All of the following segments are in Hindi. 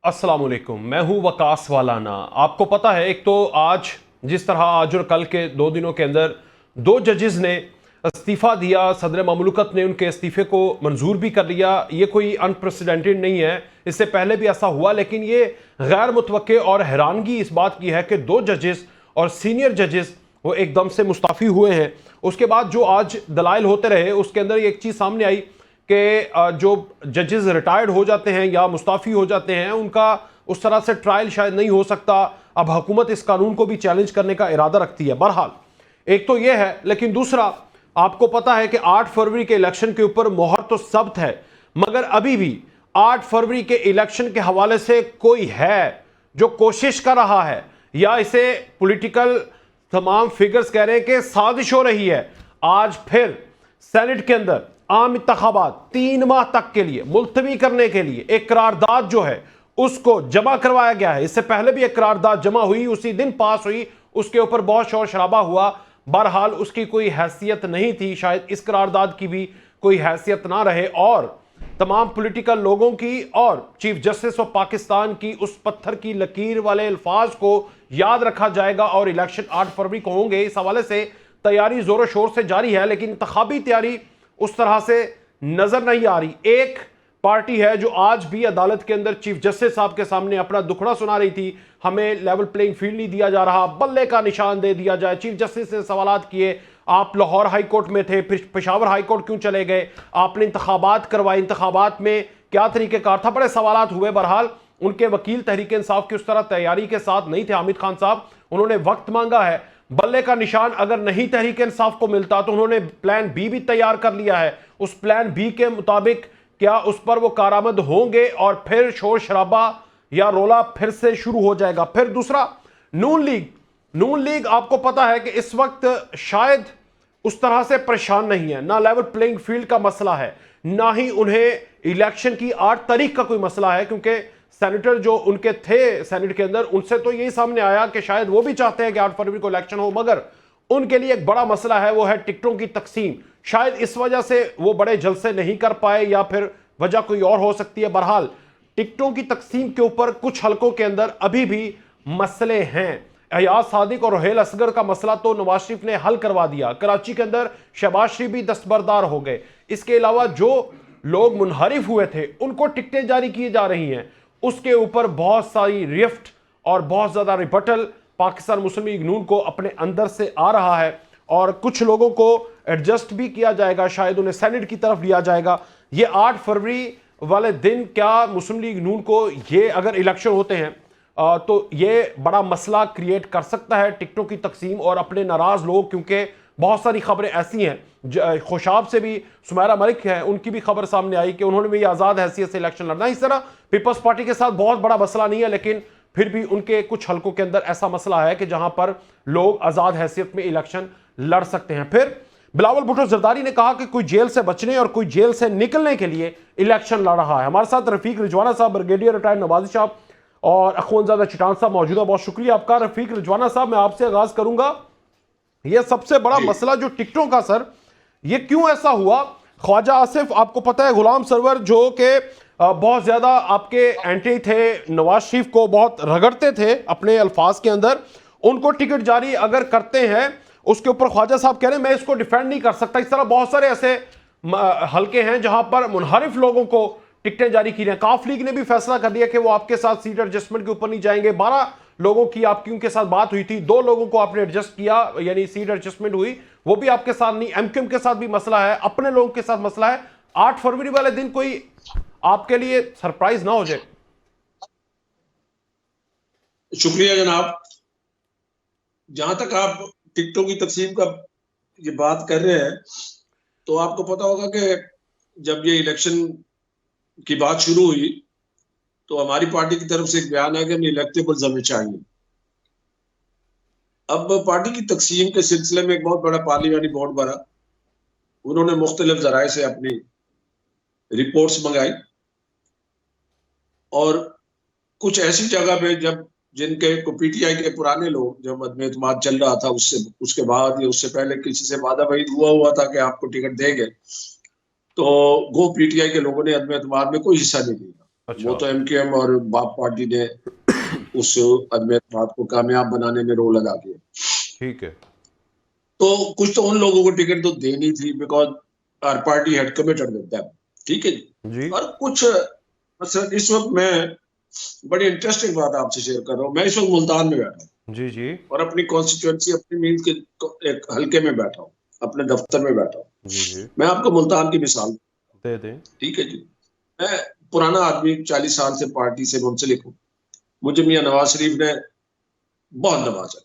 अस्सलामुअलैकुम, मैं हूं वकास वालाना। आपको पता है, एक तो आज जिस तरह आज और कल के 2 दिनों के अंदर 2 जजेस ने इस्तीफ़ा दिया, सदर ममलकत ने उनके इस्तीफ़े को मंजूर भी कर लिया। ये कोई अनप्रेसिडेंटेड नहीं है, इससे पहले भी ऐसा हुआ, लेकिन ये गैर मुतवक्के और हैरानगी इस बात की है कि 2 जजेस और सीनियर जजेस वो एकदम से मुस्ताफ़ी हुए हैं। उसके बाद जो आज दलाइल होते रहे उसके अंदर एक चीज़ सामने आई कि जो जजेस रिटायर्ड हो जाते हैं या मुस्ताफ़ी हो जाते हैं उनका उस तरह से ट्रायल शायद नहीं हो सकता। अब हुकूमत इस कानून को भी चैलेंज करने का इरादा रखती है। बहरहाल एक तो यह है, लेकिन दूसरा आपको पता है कि 8 फरवरी के इलेक्शन के ऊपर मोहर तो सब्त है, मगर अभी भी 8 फरवरी के इलेक्शन के हवाले से कोई है जो कोशिश कर रहा है, या इसे पॉलिटिकल तमाम फिगर्स कह रहे हैं कि साजिश हो रही है। आज फिर सेनेट के अंदर आम इंतखाबात 3 माह तक के लिए मुलतवी करने के लिए एक करारदाद जो है उसको जमा करवाया गया है। इससे पहले भी एक करारदाद जमा हुई, उसी दिन पास हुई, उसके ऊपर बहुत शोर शराबा हुआ। बहरहाल उसकी कोई हैसियत नहीं थी, शायद इस करारदाद की भी कोई हैसियत ना रहे, और तमाम पॉलिटिकल लोगों की और चीफ जस्टिस ऑफ पाकिस्तान की उस पत्थर की लकीर वाले अल्फाज को याद रखा जाएगा और इलेक्शन 8 फरवरी को होंगे। इस हवाले से तैयारी जोरों शोर से जारी है, लेकिन इंतखाबी तैयारी उस तरह से नजर नहीं आ रही। एक पार्टी है जो आज भी अदालत के अंदर चीफ जस्टिस साहब के सामने अपना दुखड़ा सुना रही थी, हमें लेवल प्लेइंग फील्ड नहीं दिया जा रहा, बल्ले का निशान दे दिया जाए। चीफ जस्टिस ने सवालात किए, आप लाहौर हाई कोर्ट में थे, फिर पेशावर हाई कोर्ट क्यों चले गए, आपने इंतखाबात करवाए, इंतखाबात में क्या तरीकेकार था, बड़े सवालात हुए। बहरहाल उनके वकील तहरीक इंसाफ की उस तरह तैयारी के साथ नहीं थे हामिद खान साहब, उन्होंने वक्त मांगा है। बल्ले का निशान अगर नहीं तहरीक इंसाफ को मिलता तो उन्होंने प्लान बी भी तैयार कर लिया है। उस प्लान बी के मुताबिक क्या उस पर वो कारामद होंगे और फिर शोर शराबा या रोला फिर से शुरू हो जाएगा। फिर दूसरा, नून लीग आपको पता है कि इस वक्त शायद उस तरह से परेशान नहीं है, ना लेवल प्लेइंग फील्ड का मसला है, ना ही उन्हें इलेक्शन की 8 तारीख का कोई मसला है, क्योंकि सेनेटर जो उनके थे सेनेट के अंदर उनसे तो यही सामने आया कि शायद वो भी चाहते हैं कि 8 फरवरी को इलेक्शन हो, मगर उनके लिए एक बड़ा मसला है, वो है टिकटों की तकसीम। शायद इस वजह से वो बड़े जलसे नहीं कर पाए, या फिर वजह कोई और हो सकती है। बहरहाल टिकटों की तकसीम के ऊपर कुछ हलकों के अंदर अभी भी मसले हैं। एयाज सादिक और रोहेल असगर का मसला तो नवाज शरीफ ने हल करवा दिया, कराची के अंदर शहबाज शरीफ भी दस्तबरदार हो गए। इसके अलावा जो लोग मुनहरिफ हुए थे उनको टिकटें जारी की जा रही हैं, उसके ऊपर बहुत सारी रिफ्ट और बहुत ज़्यादा रिबटल पाकिस्तान मुस्लिम लीग नून को अपने अंदर से आ रहा है, और कुछ लोगों को एडजस्ट भी किया जाएगा, शायद उन्हें सेनेट की तरफ लिया जाएगा। ये 8 फरवरी वाले दिन क्या मुस्लिम लीग नून को ये अगर इलेक्शन होते हैं तो ये बड़ा मसला क्रिएट कर सकता है, टिकटों की तकसीम और अपने नाराज लोग, क्योंकि बहुत सारी खबरें ऐसी हैं। खुशाब से भी सुमेरा मलिक है, उनकी भी खबर सामने आई कि उन्होंने भी आज़ाद हैसियत से इलेक्शन लड़ना। इस तरह पीपल्स पार्टी के साथ बहुत बड़ा मसला नहीं है, लेकिन फिर भी उनके कुछ हलकों के अंदर ऐसा मसला है कि जहां पर लोग आज़ाद हैसियत में इलेक्शन लड़ सकते हैं। फिर बिलावल भुट्टो जरदारी ने कहा कि कोई जेल से बचने और कोई जेल से निकलने के लिए इलेक्शन लड़ रहा है। हमारे साथ रफीक रिजवाना साहब, ब्रिगेडियर रिटायर्ड नवाजी साहब और अखवंजादा चिटान साहब मौजूद है। बहुत शुक्रिया आपका। रफीक रिजवाना साहब, मैं आपसे आगाज करूंगा। यह सबसे बड़ा मसला जो टिकटों का, सर ये क्यों ऐसा हुआ? ख्वाजा आसिफ आपको पता है, गुलाम सरवर जो कि बहुत ज्यादा आपके एंटी थे, नवाज शरीफ को बहुत रगड़ते थे अपने अल्फाज के अंदर, उनको टिकट जारी अगर करते हैं उसके ऊपर ख्वाजा साहब कह रहे हैं मैं इसको डिफेंड नहीं कर सकता। इस तरह बहुत सारे ऐसे हलके हैं जहां पर मुनहरिफ लोगों को टिकटें जारी की हैं। काफ लीग ने भी फैसला कर दिया कि वो आपके साथ सीट एडजस्टमेंट के ऊपर नहीं जाएंगे। 12 लोगों की आपकी उनके साथ बात हुई थी, 2 लोगों को आपने एडजस्ट किया, यानी सीट एडजस्टमेंट हुई, वो भी आपके साथ नहीं। एमक्यूएम के साथ भी मसला है, अपने लोगों के साथ मसला है। 8 फरवरी वाले दिन कोई आपके लिए सरप्राइज ना हो जाए। शुक्रिया जनाब। जहां तक आप टिकटों की तकसीम का ये बात कर रहे हैं, तो आपको पता होगा कि जब ये इलेक्शन की बात शुरू हुई तो हमारी पार्टी की तरफ से एक बयान है कि हमें इलेक्टेबल्स हमें चाहिए। अब पार्टी की तकसीम के सिलसिले में एक बहुत बड़ा पार्लियामानी बोर्ड बना, उन्होंने मुख्तलिफ जराए से अपनी रिपोर्ट्स मंगाई, और कुछ ऐसी जगह पे जब जिनके को पीटीआई के पुराने लोग, जब अदम एतमाद चल रहा था उससे उसके बाद या उससे पहले किसी से वादा वहीद हुआ था कि आपको टिकट देंगे, तो वो पीटीआई के लोगों ने अदम एतमाद में कोई हिस्सा नहीं लिया। अच्छा। वो तो एमकेएम और बाप पार्टी ने उस अजमेर बात को कामयाब बनाने में रोल अदा किया। ठीक है। तो कुछ तो उन लोगों को टिकट तो देनी थी, because our party had committed with them, ठीक है जी। जी और कुछ सर इस वक्त मैं बड़ी इंटरेस्टिंग बात आपसे शेयर कर रहा हूँ। मैं इस वक्त मुल्तान में बैठा हूँ जी जी और अपनी कॉन्स्टिट्यूएंसी, अपनी मील के एक हल्के में बैठा हूँ, अपने दफ्तर में बैठा हूँ। जी जी। मैं आपको मुल्तान की मिसाल, दे दें। ठीक है जी। मैं पुराना आदमी, 40 साल से पार्टी से मुंसलिक हूँ। मुझे मियां नवाज शरीफ ने बहुत नवाजा,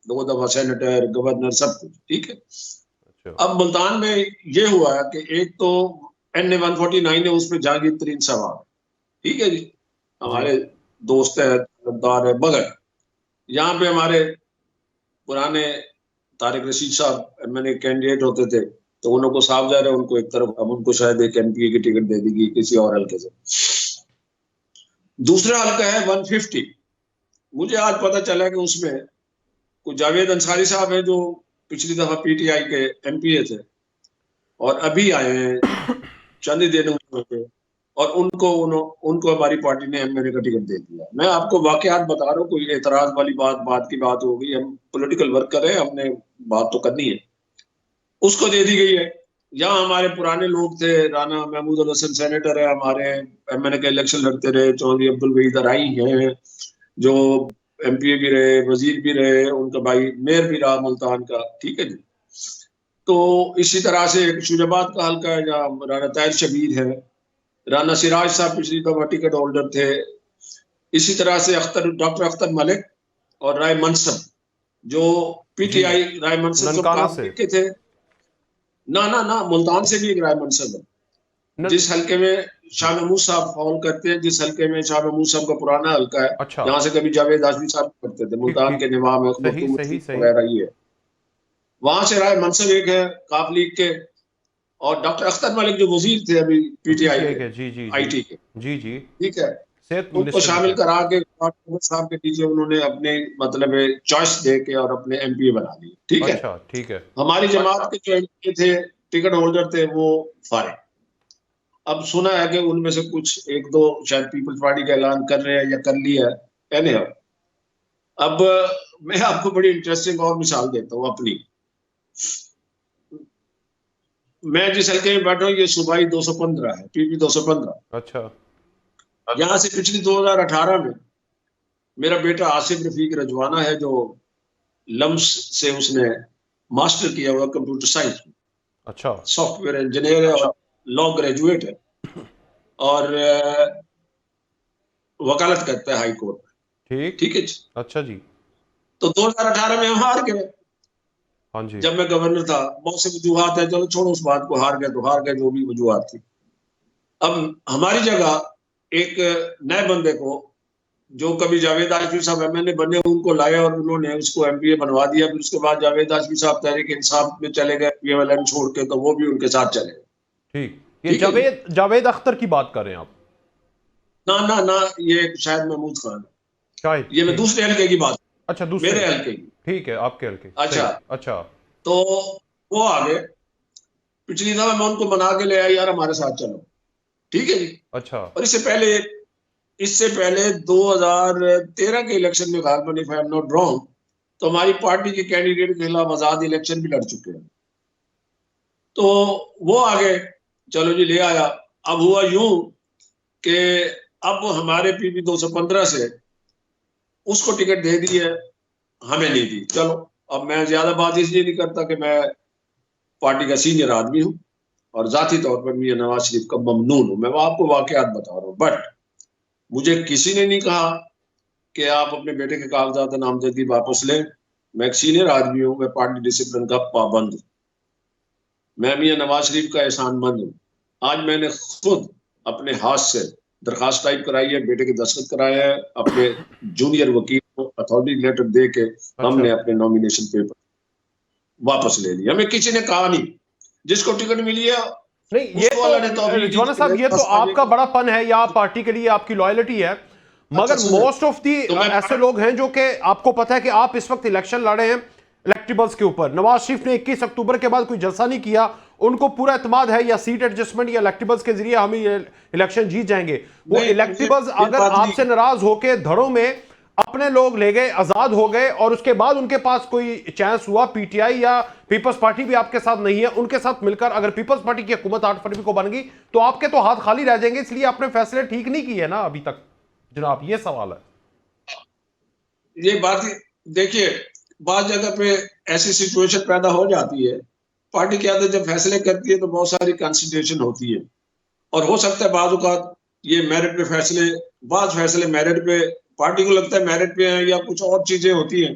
2 दफा सेनेटर, गवर्नर, सब कुछ, ठीक है। अच्छा। अब मुल्तान में ये हुआ है कि एक तो NA 149 है, उसमें जहांगीर तरीन सवाल, ठीक है जी। जी हमारे दोस्त है, गद्दार है, मगर यहाँ पे हमारे पुराने तारिक रशीद साहब एमएनए कैंडिडेट होते थे, तो उनको साफ जा रहे, उनको एक तरफ, अब उनको शायद एक एमपीए की टिकट दे देगी किसी और हल्के से। दूसरा हल्का है 150। मुझे आज पता चला कि उसमें कुछ जावेद अंसारी साहब है जो पिछली दफा पीटीआई के एमपीए थे और अभी आए हैं, चंद ही दिन हुए थे, और उनको हमारी पार्टी ने एमएनए का टिकट दे दिया। मैं आपको वाकयात बता रहा हूँ, कोई एतराज वाली बात की बात हो गई, हम पॉलिटिकल वर्क कर रहे हैं, हमने बात तो करनी है। उसको दे दी गई है। यहाँ हमारे पुराने लोग थे, राना महमूद अल हसन सेनेटर है हमारे, एमएनए के इलेक्शन लड़ते रहे, चौधरी अब्दुल वहीद अराई हैं जो एमपीए भी रहे, वजीर भी रहे, उनका भाई मेयर भी रहा मुल्तान का, ठीक है जी। तो इसी तरह से शुजाबाद का हल्का है जहाँ राना ताहिर शबीर है, राना सिराज साहब पिछली दफा टिकट होल्डर थे। इसी तरह से डॉक्टर अख्तर मलिक और राय मनसब, जो जी। पीटीआई, राय मनसब जो ननकाना से। कांग्रेस के थे, ना मुल्तान से भी एक राय मनसब है। जिस हल्के में शाह महमूद साहब फॉल करते हैं, जिस हल्के में शाह महमूद साहब का पुराना हल्का है, अच्छा। जहां से कभी जावेद हाशमी साहब करते थे, ठीक मुल्तान ठीक। के निवाम है, सही सही सही। वगैरह ये है। वहां से राय मनसब एक है काफ लीग के, और डॉक्टर अख्तर मलिक जो वजीर थे अभी पीटीआई पीटीआई के, के। जी जी जी आईटी के, जी जी। ठीक है। सेहत उनको मिनिस्टर भी शामिल थे। करा के साहब के नीचे उन्होंने अपने मतलब चॉइस दे के और अपने एमपी बना लिए, ठीक है। अच्छा ठीक है। हमारी जमात के जो एमपी थे, टिकट होल्डर थे, वो फारे। अब सुना है कि उनमें से कुछ एक दो शायद पीपल्स पार्टी का ऐलान कर रहे हैं या कर लिया है, एनी हाउ। अब मैं आपको बड़ी इंटरेस्टिंग और मिसाल देता हूँ अपनी। मैं जिस हल्के में बैठा हूँ ये सूबाई 215 है, पीपी 215। अच्छा। यहाँ से पिछली 2018 में मेरा बेटा आसिफ रफीक रजवाना है, जो लम्स से उसने मास्टर किया हुआ कंप्यूटर साइंस में, अच्छा। सॉफ्टवेयर इंजीनियर है और लॉ ग्रेजुएट है, और वकालत करता है हाई कोर्ट में, ठीक। ठीक है जी। अच्छा जी। तो 2018 में हम हार गए। हाँ जी। जब मैं गवर्नर था, बहुत से वजूहात है, चलो छोड़ो उस बात को, हार गए तो हार गए, जो भी वजूहात थी। अब हमारी जगह एक नए बंदे को, जो कभी जावेद हाशमी साहब एमएनए बने, उनको लाया और उन्होंने उसको एमपीए बनवा दिया। फिर उसके बाद जावेद हाशमी साहब तहरीक इंसाफ में चले गए, पीएमएलएन छोड़ के, तो वो भी उनके साथ चले गए, ठीक। ये ठीक है जी। जावेद अख्तर की बात कर रहे हैं आप? ना, ये शायद महमूद खान, शायद। ये मैं ठीक। दूसरे हल्के की बात, अच्छा दूसरे। मेरे हल्के की। ठीक है आपके हल्के। अच्छा, सही। अच्छा। तो वो आ गए। पिछली दफा मैं उनको मना के ले आया, यार हमारे साथ चलो, ठीक है जी। अच्छा। और इससे पहले 2013 के इलेक्शन में गालबन, if I am not wrong, तो हमारी पार्टी के कैंडिडेट के खिलाफ आजाद इलेक्शन भी लड़ चुके हैं। तो वो आ गए, चलो जी ले आया। अब हुआ यूं कि अब हमारे पीपी 215 से उसको टिकट दे दी है, हमें नहीं दी। चलो, अब मैं ज्यादा बात इसलिए नहीं करता कि मैं पार्टी का सीनियर आदमी हूं और जाती तौर पर मियां नवाज शरीफ का ममनून हूं। मैं आपको वाकयात बता रहा हूं, बट मुझे किसी ने नहीं कहा कि आप अपने बेटे के कागजात नामजदगी वापस लें। मैं एक सीनियर आदमी हूं, मैं पार्टी डिसिप्लिन का पाबंद हूं, मैं मियां नवाज शरीफ का एहसानमंद हूं। आज मैंने खुद अपने हाथ से दरखास्त टाइप कराई है, बेटे के दस्तखत कराए हैं, अपने जूनियर वकील को अथॉरिटी लेटर दे के अच्छा। हमने अपने नॉमिनेशन पेपर वापस ले लिया। हमें किसी ने कहा नहीं, जिसको टिकट मिली है नहीं, ये उसको अल्लाह ने तो तौफीक दी रिजवाना कि साहब, मेरे ये तो पास आगे आपका बड़ापन है या पार्टी के लिए आपकी लॉयल्टी है, अच्छा मगर सुनो, मोस्ट ऑफ दी तो मैं ऐसे लोग हैं जो कि आपको पता है कि आप इस वक्त इलेक्शन लड़े हैं, इलेक्टेड इलेक्टेबल्स के ऊपर। नवाज शरीफ ने 21 अक्टूबर के बाद कोई जलसा नहीं किया, उनको पूरा एतमाद है या सीट एडजस्टमेंट या इलेक्टेबल्स के जरिए हम ये इलेक्शन जीत जाएंगे। वो इलेक्टेबल्स अगर आपसे नाराज होकर धड़ों में अपने लोग ले गए, आजाद हो गए, और उसके बाद उनके पास कोई चांस हुआ, पीटीआई या पीपल्स पार्टी भी आपके साथ नहीं है, उनके साथ मिलकर अगर पीपल्स पार्टी की हुकूमत 8 फरवरी को बन गई तो आपके तो हाथ खाली रह जाएंगे। इसलिए आपने फैसले ठीक नहीं किए ना अभी तक जनाब, ये सवाल है। ये बात देखिए, बात जगह पे ऐसी सिचुएशन पैदा हो जाती है, पार्टी की आदत जब फैसले करती है तो बहुत सारी कंसिडरेशन होती है, और हो सकता है बाज़ औक़ात ये मेरिट पे फैसले, बाज़ फैसले मेरिट पे, पार्टी को लगता है मेरिट पे है या कुछ और चीजें होती हैं,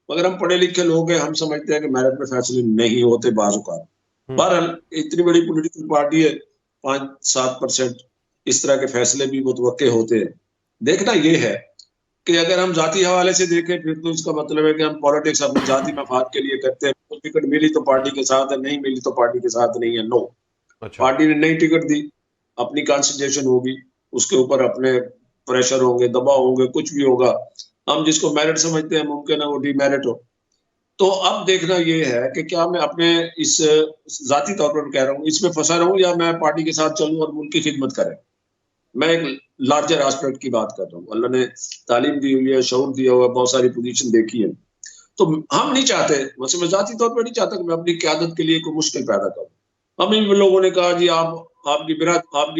मगर हम पढ़े लिखे लोग हैं, हम समझते हैं कि मेरिट पे फैसले नहीं होते बाज़ औक़ात। बहरहाल इतनी बड़ी पॉलिटिकल पार्टी है, 5-7% इस तरह के फैसले भी मुतवक्के होते हैं। देखना ये है कि अगर हम जाती हवाले से देखें फिर तो इसका मतलब है कि हम पॉलिटिक्स अपनी जाति मफाद के लिए करते हैं। तो टिकट मिली तो पार्टी के साथ है, नहीं मिली तो पार्टी के साथ नहीं है। नो, पार्टी ने नई टिकट दी, अपनी कंसिडरेशन होगी, उसके ऊपर अपने प्रेशर होंगे, दबाव होंगे, कुछ भी होगा। हम जिसको मेरिट समझते हैं मुमकिन है वो डीमेरिट हो। तो अब देखना ये है कि क्या मैं अपने इस जाती तौर पर कह रहा हूँ इसमें फंसा रहूं या मैं पार्टी के साथ चलूं और मुल्क की खिदमत करें। मैं एक लार्जर एस्पेक्ट की बात कर रहा हूँ। अल्लाह ने तालीम दी हुई है, शऊर दिया हुआ है, बहुत सारी पोजीशन देखी है। तो हम नहीं चाहते, वैसे मैं जाती तौर पर नहीं चाहता कि मैं अपनी क़यादत के लिए कोई मुश्किल पैदा करूं। हम इन लोगों ने कहा जी आपकी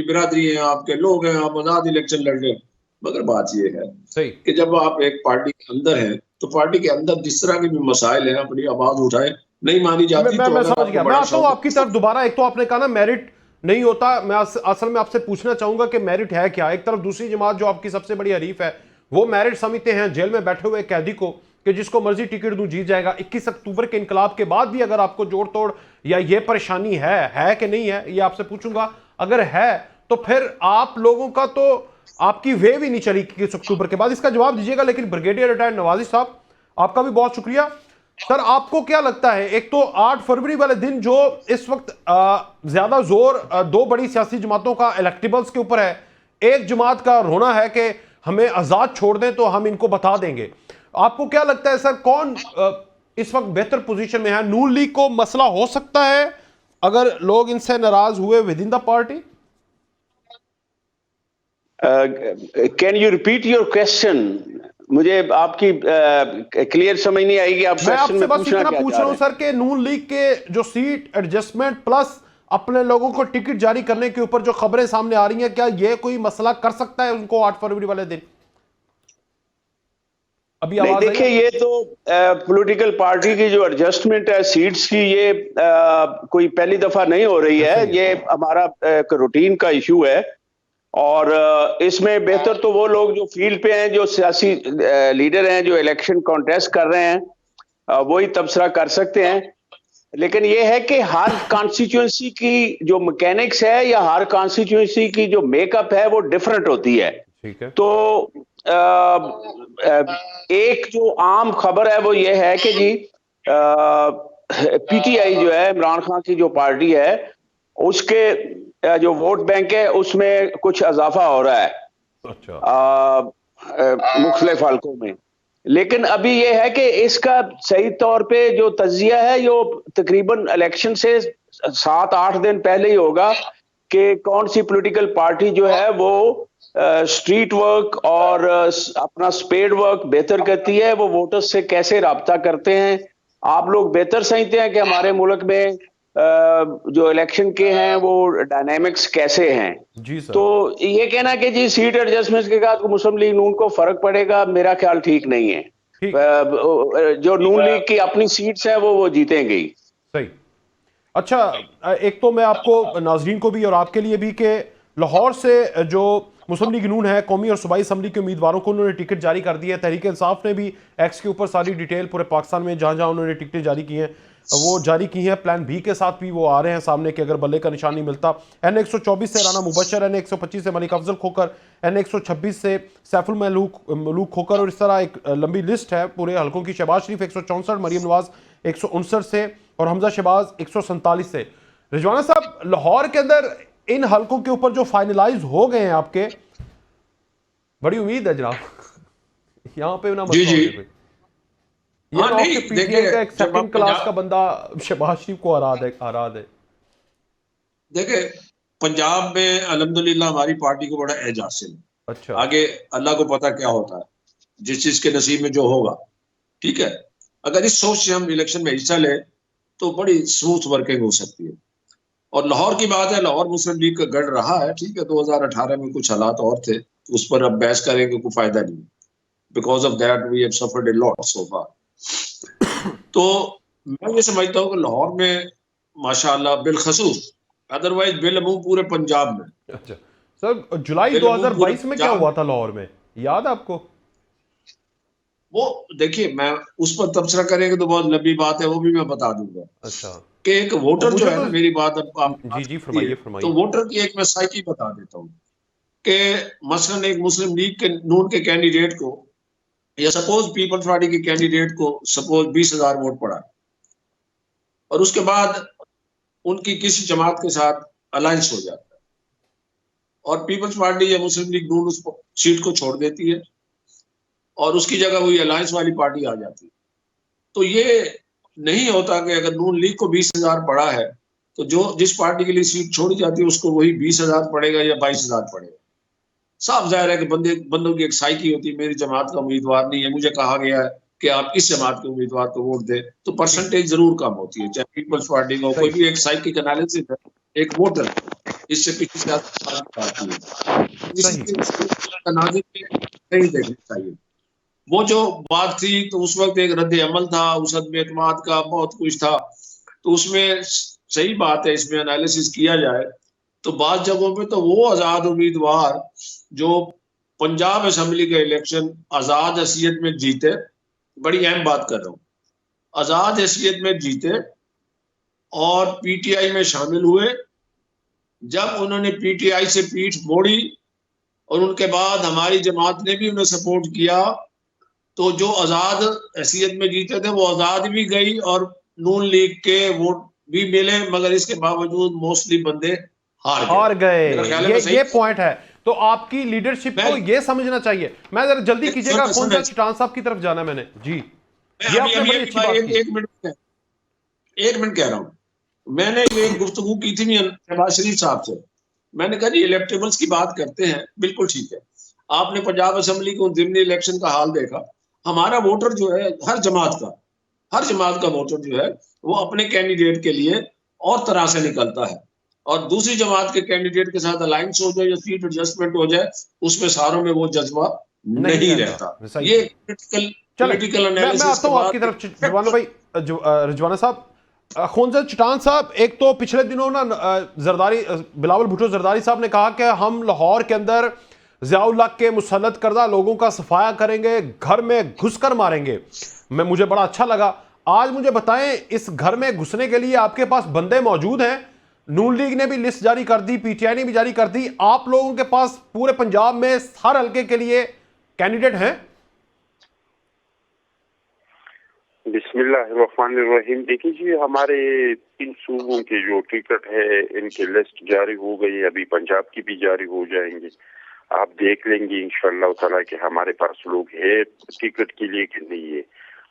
बिरादरी है, आपके लोग हैं, आप आजाद इलेक्शन लड़ लें। मगर बात ये है कि जब आप एक पार्टी के अंदर हैं तो पार्टी के अंदर जिस तरह के भी मसाइल हैं अपनी आवाज उठाए, नहीं मानी जाती। मैं समझ गया। मैं आता हूं आपकी तरफ दोबारा। एक तो आपने कहा ना मेरिट नहीं होता, मैं असल में आपसे पूछना चाहूंगा कि मेरिट है क्या। एक तरफ दूसरी जमात जो आपकी सबसे बड़ी हरीफ है वो मेरिट समझते हैं जेल में बैठे हुए कैदी को कि जिसको मर्जी टिकट दूं जीत जाएगा। 21 अक्टूबर के इनकलाब के बाद भी अगर आपको जोड़ तोड़ या ये परेशानी है कि नहीं है, ये आपसे पूछूंगा। अगर है तो फिर आप लोगों का तो आपकी वे भी नहीं चली 21 अक्टूबर के बाद, इसका जवाब दीजिएगा। लेकिन ब्रिगेडियर रिटायर्ड नवाजी साहब, आपका भी बहुत शुक्रिया। सर, आपको क्या लगता है, एक तो 8 फरवरी वाले दिन जो इस वक्त ज्यादा जोर दो बड़ी सियासी जमातों का इलेक्टेबल्स के ऊपर है, एक जमात का रोना है कि हमें आजाद छोड़ दें तो हम इनको बता देंगे। आपको क्या लगता है सर, कौन इस वक्त बेहतर पोजीशन में है? नून लीग को मसला हो सकता है अगर लोग इनसे नाराज हुए with in the party? Can you repeat your question? मुझे आपकी क्लियर समझ नहीं आएगी। आप मैं आपसे बस इतना पूछ रहा हूं सर कि नून लीग के जो सीट एडजस्टमेंट प्लस अपने लोगों को टिकट जारी करने के ऊपर जो खबरें सामने आ रही हैं, क्या ये कोई मसला कर सकता है उनको 8 फरवरी वाले दिन? अभी आवाज देखिए, ये तो पॉलिटिकल पार्टी की जो एडजस्टमेंट है सीट्स की, ये कोई पहली दफा नहीं हो रही है। ये हमारा एक रूटीन का इशू है और इसमें बेहतर तो वो लोग जो फील्ड पे हैं, जो सियासी लीडर हैं, जो इलेक्शन कॉन्टेस्ट कर रहे हैं, वही तबसरा कर सकते हैं। लेकिन ये है कि हर कॉन्स्टिट्यूएंसी की जो मैकेनिक्स है या हर कॉन्स्टिट्यूएंसी की जो मेकअप है वो डिफरेंट होती है। ठीक है। तो एक जो आम खबर है वो ये है कि जी पीटीआई जो है, इमरान खान की जो पार्टी है, उसके जो वोट बैंक है उसमें कुछ इजाफा हो रहा है। अच्छा। मुख्तलिफ हलकों में। लेकिन अभी ये है कि इसका सही तौर पे जो तज्जिया है यो तकरीबन इलेक्शन से 7-8 दिन पहले ही होगा कि कौन सी पॉलिटिकल पार्टी जो है वो स्ट्रीट वर्क और अपना स्पेड वर्क बेहतर करती है, वो वोटर्स से कैसे राब्ता करते हैं। आप लोग बेहतर समझते हैं कि हमारे मुल्क में जो इलेक्शन के हैं वो डायनामिक्स कैसे हैं। जी सर। तो ये कहना कि जी सीट एडजस्टमेंट के बाद मुस्लिम लीग नून को फर्क पड़ेगा, मेरा ख्याल ठीक नहीं है। जो नून लीग की अपनी सीट्स हैं वो जीतेंगी। सही। अच्छा, एक तो मैं आपको नाजरीन को भी और आपके लिए भी कि लाहौर से जो मुस्लिम लीग नून है, कौमी और सूबाई असम्बली के उम्मीदवारों को उन्होंने टिकट जारी कर दी है। तहरीक इंसाफ ने भी एक्स के ऊपर सारी डिटेल पूरे पाकिस्तान में जहां जहां उन्होंने टिकटें जारी की हैं वो जारी की हैं। प्लान बी के साथ भी वो आ रहे हैं सामने कि अगर बल्ले का निशान नहीं मिलता। N124 से राना मुबशर, N125 से मलिक अफजल खोकर, N126 से सैफुल मलूक खोकर, और इस तरह एक लंबी लिस्ट है पूरे हलकों की। शहबाज शरीफ 164, मरीम नवाज 159 से और हमजा शहबाज 147 से। रिजवाना साहब, लाहौर के अंदर इन हलकों के ऊपर जो फाइनलाइज हो गए हैं आपके, बड़ी उम्मीद है जनाब यहाँ पे ना जी। ये हाँ तो नहीं, आपके देखिए, पीटीआई का एक जब सेकंड आप क्लास का बंदा शहबाज शरीफ को हरा दे। देखिए, पंजाब में अल्हम्दुलिल्लाह हमारी पार्टी को बड़ा एज हासिल है। अच्छा, आगे अल्लाह को पता क्या होता है, जिस चीज के नसीब में जो होगा, ठीक है। अगर इस सोच से हम इलेक्शन में हिस्सा ले तो बड़ी स्मूथ वर्किंग हो सकती है। और लाहौर की बात है, लाहौर मुस्लिम लीग का गढ़ रहा है, ठीक है। 2018 में कुछ हालात और थे, उस पर अब बहस करेंगे, कोई फायदा नहीं। Because of that we have suffered a lot so far. तो मैं ये समझता हूँ कि लाहौर में माशाल्लाह बिलखसूस, अदरवाइज बिलअमूम पूरे पंजाब में, अच्छा सर, जुलाई बिलअमूम पूरे 2022 में क्या पंजाब हुआ था लाहौर में, याद है आपको? वो देखिए, मैं उस पर तबसरा करेंगे तो बहुत लंबी बात है, वो भी मैं बता दूंगा अच्छा, कि एक तो वोटर जो मुझे है तो ना, मेरी बात अब आप जी जी, आती है, फरमाइए तो फरमाइए। वोटर की एक मैं साइकी बता देता हूँ कि मसलन एक मुस्लिम लीग के नून के कैंडिडेट को, या सपोज पीपल्स पार्टी के कैंडिडेट को सपोज 20,000 वोट पड़ा, और उसके बाद उनकी किसी जमात के साथ अलायंस हो जाता है, और पीपल्स पार्टी या मुस्लिम लीग नून उस सीट को छोड़ देती है, और उसकी जगह वही अलायंस वाली पार्टी आ जाती है। तो ये नहीं होता कि अगर नून लीग को 20,000 पड़ा है, तो जो जिस पार्टी के लिए सीट छोड़ी जाती है उसको वही 20,000 पड़ेगा या 22,000 पड़ेगा। साफ जाहिर है कि बंदों की एक साइकी होती है, मेरी जमात का उम्मीदवार नहीं है, मुझे कहा गया है कि आप इस जमात के उम्मीदवार को वोट दें, तो परसेंटेज जरूर कम होती है, चाहे पीपल्स पार्टी का हो, कोई सही, भी। एक साइकिक एनालिसिस है, एक वोटर, इससे पिछली सियासत आती है, इसी सही, के तनाजुर में नहीं देखना चाहिए। वो जो बात थी, तो उस वक्त एक रद्द अमल था, उस अदम एतमाद का बहुत कुछ था, तो उसमें सही बात है, इसमें एनालिसिस किया जाए तो बात जगहों पे तो वो आजाद उम्मीदवार जो पंजाब असेंबली का इलेक्शन आजाद हैसियत में जीते, बड़ी अहम बात कर रहा हूँ, आजाद हैसियत में जीते और पीटीआई में शामिल हुए, जब उन्होंने पीटीआई से पीठ मोड़ी और उनके बाद हमारी जमात ने भी उन्हें सपोर्ट किया, तो जो आजाद हैसियत में जीते थे वो आजाद भी गई और नून लीग के वोट भी मिले, मगर इसके बावजूद मोस्टली बंदे हार गए। हार गए। मेरा ख्याल है मैं सही। ये पॉइंट है। तो आपकी लीडरशिप मैं को ये समझना चाहिए। मैं जरा जल्दी कीजिएगा, समय कौन सा समय चट्टान साहब की तरफ जाना है मैंने जी। मैं ये अभी आपने अभी बड़ी अभी अच्छी बात की। एक मिनट कह रहा हूँ। मैंने ये गुफ्तगू की थी शहबाज शरीफ साहब से, मैंने कहा जी इलेक्टेबल्स की बात करते हैं, बिल्कुल ठीक है। आपने पंजाब असेंबली को जिमनी इलेक्शन का हाल देखा, हमारा वोटर जो है हर जमात का वोटर जो है वो अपने कैंडिडेट के लिए और तरह से निकलता है, और दूसरी जमात के कैंडिडेट के साथ अलायंस हो जाए या सीट एडजस्टमेंट हो जाए, उसमें सारों में वो जज्बा नहीं नहीं रहता, रहता। सही ये सही। चले, पॉलिटिकल मैं एनालिसिस आता के हूं आपकी बाद तरफ रिजवाना भाई, रिजवाना साहब। खोंजा चट्टान साहब, एक तो पिछले दिनों ना जरदारी, बिलावल भुट्टो जरदारी साहब ने कहा कि हम लाहौर के अंदर ज़ियाउल हक के मुसल्लत करदा लोगों का सफाया करेंगे, घर में घुसकर मारेंगे। मुझे बड़ा अच्छा लगा। आज मुझे बताएं, इस घर में घुसने के लिए आपके पास बंदे मौजूद हैं? नून लीग ने भी लिस्ट जारी कर दी, पीटीआई ने भी जारी कर दी, आप लोगों के पास पूरे पंजाब में हर हल्के के लिए कैंडिडेट हैं? बिस्मिल्लाहिर्रहमानिर्रहीम। देखिए जी, हमारे 3 सूबों के जो टिकट है इनकी लिस्ट जारी हो गई, अभी पंजाब की भी जारी हो जाएंगे। आप देख लेंगे इंशाअल्लाह ताला कि हमारे पास लोग है टिकट के लिए कि नहीं है।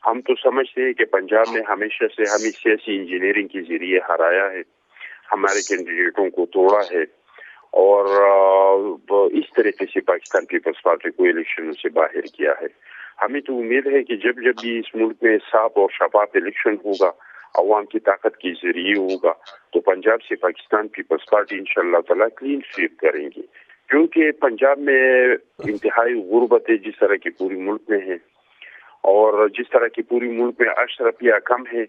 हम तो समझते हैं कि पंजाब में हमेशा से हमें सियासी इंजीनियरिंग के जरिए हराया है, हमारे कैंडिडेटों को तोड़ा है, और इस तरीके से पाकिस्तान पीपल्स पार्टी को इलेक्शन से बाहर किया है। हमें तो उम्मीद है कि जब जब भी इस मुल्क में साफ और शफाफ इलेक्शन होगा, अवाम की ताकत के जरिए होगा, तो पंजाब से पाकिस्तान पीपल्स पार्टी इंशाअल्लाह ताला क्लीन स्वीप करेंगी। क्योंकि पंजाब में इंतहाई गुर्बत है, जिस तरह की पूरी मुल्क में है, और जिस तरह की पूरी मुल्क में अशरफिया कम है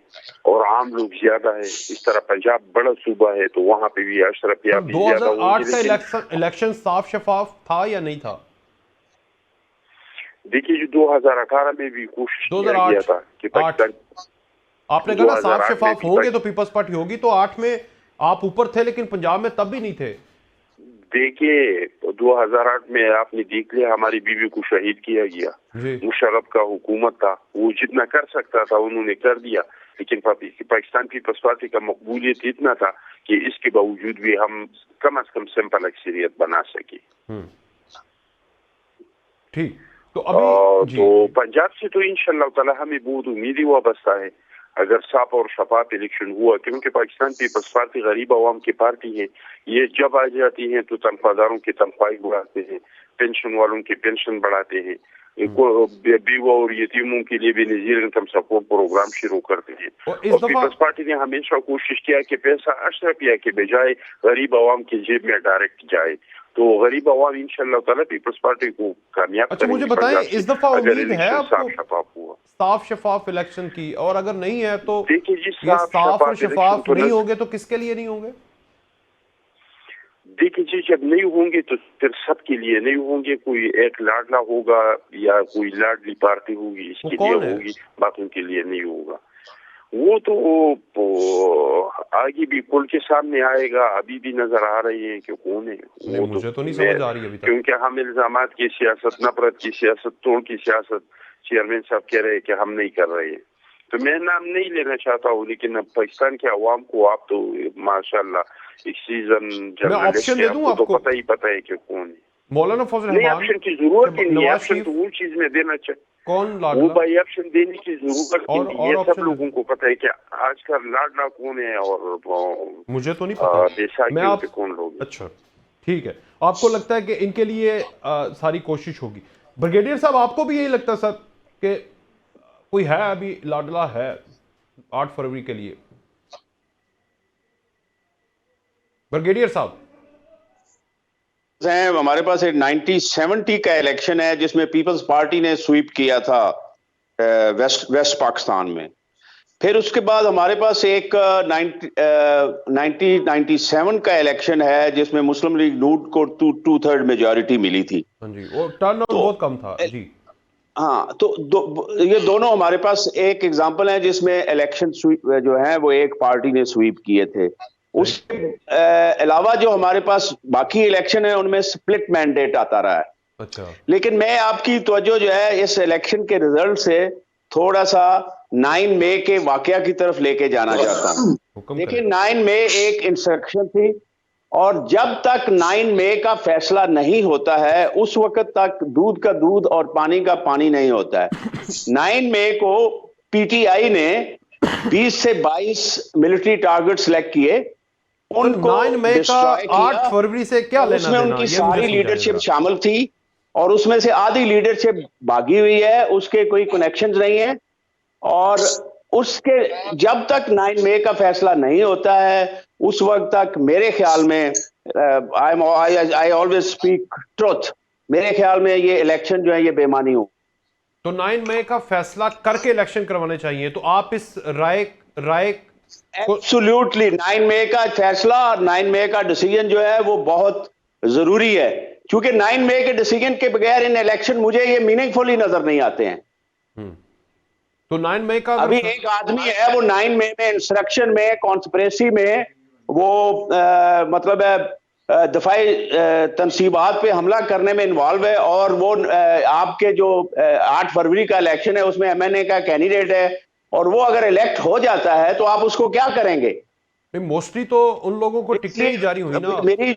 और आम लोग ज्यादा है, इस तरह पंजाब बड़ा सूबा है तो वहाँ पे भी अशरफिया भी ज्यादा 2008 होगी। का इलेक्शन साफ शफाफ था या नहीं था? देखिए जो 2018 में भी कोशिश किया गया था कि पाकिस्तान, आपने कहा ना साफ 2008 में शफाफ भी होंगे तो पीपल्स पार्टी होगी, तो 8 में आप ऊपर थे लेकिन पंजाब में तब भी नहीं थे। देखिए 2008 में आपने देख लिया, हमारी बीवी को शहीद किया गया। मुशर्रफ का हुकूमत था, वो जितना कर सकता था उन्होंने कर दिया, लेकिन पाकिस्तान पीपल्स पार्टी का मकबूलियत इतना था कि इसके बावजूद भी हम कम से कम सिंपल अक्सरियत बना सके। ठीक। तो अभी तो पंजाब से तो इंशाल्लाह ताला हमें बहुत उम्मीद वाबस्ता है अगर साफ और शफाफ इलेक्शन हुआ, क्योंकि पाकिस्तान पीपल्स पार्टी गरीब आवाम की पार्टी है। ये जब आ जाती है तो तनख्वाहदारों की तनख्वाहें बढ़ाते हैं, पेंशन वालों की पेंशन बढ़ाते हैं, बेवा और यतीमों के लिए भी नजीर इनकम सपोर्ट प्रोग्राम शुरू करते हैं। और पीपल्स पार्टी ने हमेशा कोशिश किया कि पैसा अशरफिया के बजाय गरीब आवाम की जेब में डायरेक्ट जाए। तो गरीब आवाम इंशाल्लाह ताला पीपल्स पार्टी को कामयाब अच्छा, मुझे बताएं, इस दफा उम्मीद है आपको साफ शफाफ इलेक्शन की? और अगर नहीं है तो देखिए जी, साफ और शफाफ नहीं होंगे तो किसके लिए नहीं होंगे? देखिए जी, जब नहीं होंगे तो फिर सबके लिए नहीं होंगे। कोई एक लाडला होगा या कोई लाडली पार्टी होगी, इसके लिए होगी, बाकियों के लिए नहीं होगा। वो तो आगे भी पुल के सामने आएगा, अभी भी नजर आ रही है कि कौन है। वो मुझे तो नहीं समझ आ रही अभी तक, क्योंकि हम इल्जामात की सियासत, नफरत की सियासत, तोड़ की सियासत चेयरमैन साहब कह रहे हैं कि हम नहीं कर रहे हैं। तो मैं नाम नहीं लेना चाहता हूँ, लेकिन अब पाकिस्तान के अवाम को आप तो माशाल्लाह एक सीजन जर्नलिस्ट है, आपको तो पता है कि कौन है। मौलाना फजल रहमान, ऑप्शन की जरूरत ही नहीं, ऑप्शन तो वो चीज में देना चाहिए। कौन लाडला? वो भाई ऑप्शन देने की जरूरत नहीं, ये सब लोगों को पता है कि आजकल लाडला कौन है और मुझे तो नहीं पता मैं आप कौन लोग। अच्छा ठीक है, आपको लगता है कि इनके लिए सारी कोशिश होगी? ब्रिगेडियर साहब, आपको भी यही लगता है सर कि कोई है अभी लाडला है 8 फरवरी के लिए? ब्रिगेडियर साहब, हमारे पास एक 1970 का इलेक्शन है जिसमें पीपल्स पार्टी ने स्वीप किया था वेस्ट पाकिस्तान में। फिर उसके बाद हमारे पास एक 1997 का इलेक्शन है जिसमें मुस्लिम लीग नून को 2/3 मेजॉरिटी मिली थी। हाँ जी, वो टर्नआउट बहुत कम था जी। हाँ, तो ये दोनों हमारे पास एक एग्जांपल है जिसमें इलेक्शन जो है वो एक पार्टी ने स्वीप किए थे। उसके अलावा जो हमारे पास बाकी इलेक्शन है उनमें स्प्लिट मैंडेट आता रहा है। अच्छा, लेकिन मैं आपकी तवज्जो जो है इस इलेक्शन के रिजल्ट से थोड़ा सा 9 मई के वाकया की तरफ लेके जाना चाहता हूं। देखिए, 9 मई एक इंस्ट्रक्शन थी और जब तक 9 मई का फैसला नहीं होता है उस वक्त तक दूध का दूध और पानी का पानी नहीं होता है। 9 मई को पीटीआई ने 20 से 22 मिलिट्री टारगेट सिलेक्ट किए। उनको 9 मई का 8 फरवरी से क्या लेना उसमें देना? उनकी सारी लीडरशिप शामिल थी और उसमें से आधी लीडरशिप भागी हुई है, उसके कोई कनेक्शंस नहीं है। और उसके जब तक 9 मई का फैसला नहीं होता है उस वक्त तक मेरे ख्याल में आई ऑलवेज स्पीक ट्रुथ, मेरे ख्याल में ये इलेक्शन जो है ये बेमानी हो। तो 9 मई का फैसला करके इलेक्शन करवाने चाहिए, तो आप इस राय एब्सोल्युटली 9 मई का फैसला और 9 मई का डिसीजन जो है वो बहुत जरूरी है, क्योंकि 9 मई के डिसीजन के बगैर इन इलेक्शन मुझे ये मीनिंगफुल ही नजर नहीं आते हैं। तो 9 मई का अभी एक आदमी है वो 9 मई में इंस्ट्रक्शन में कॉन्स्पिरेसी में वो मतलब दफाई तनसीबात पे हमला करने में इन्वॉल्व है और वो आपके जो 8 फरवरी का इलेक्शन है उसमें एमएनए का कैंडिडेट है और वो अगर इलेक्ट हो जाता है तो आप उसको क्या करेंगे? मोस्टली तो उन लोगों को टिकटें ही जारी हुई ना। मेरी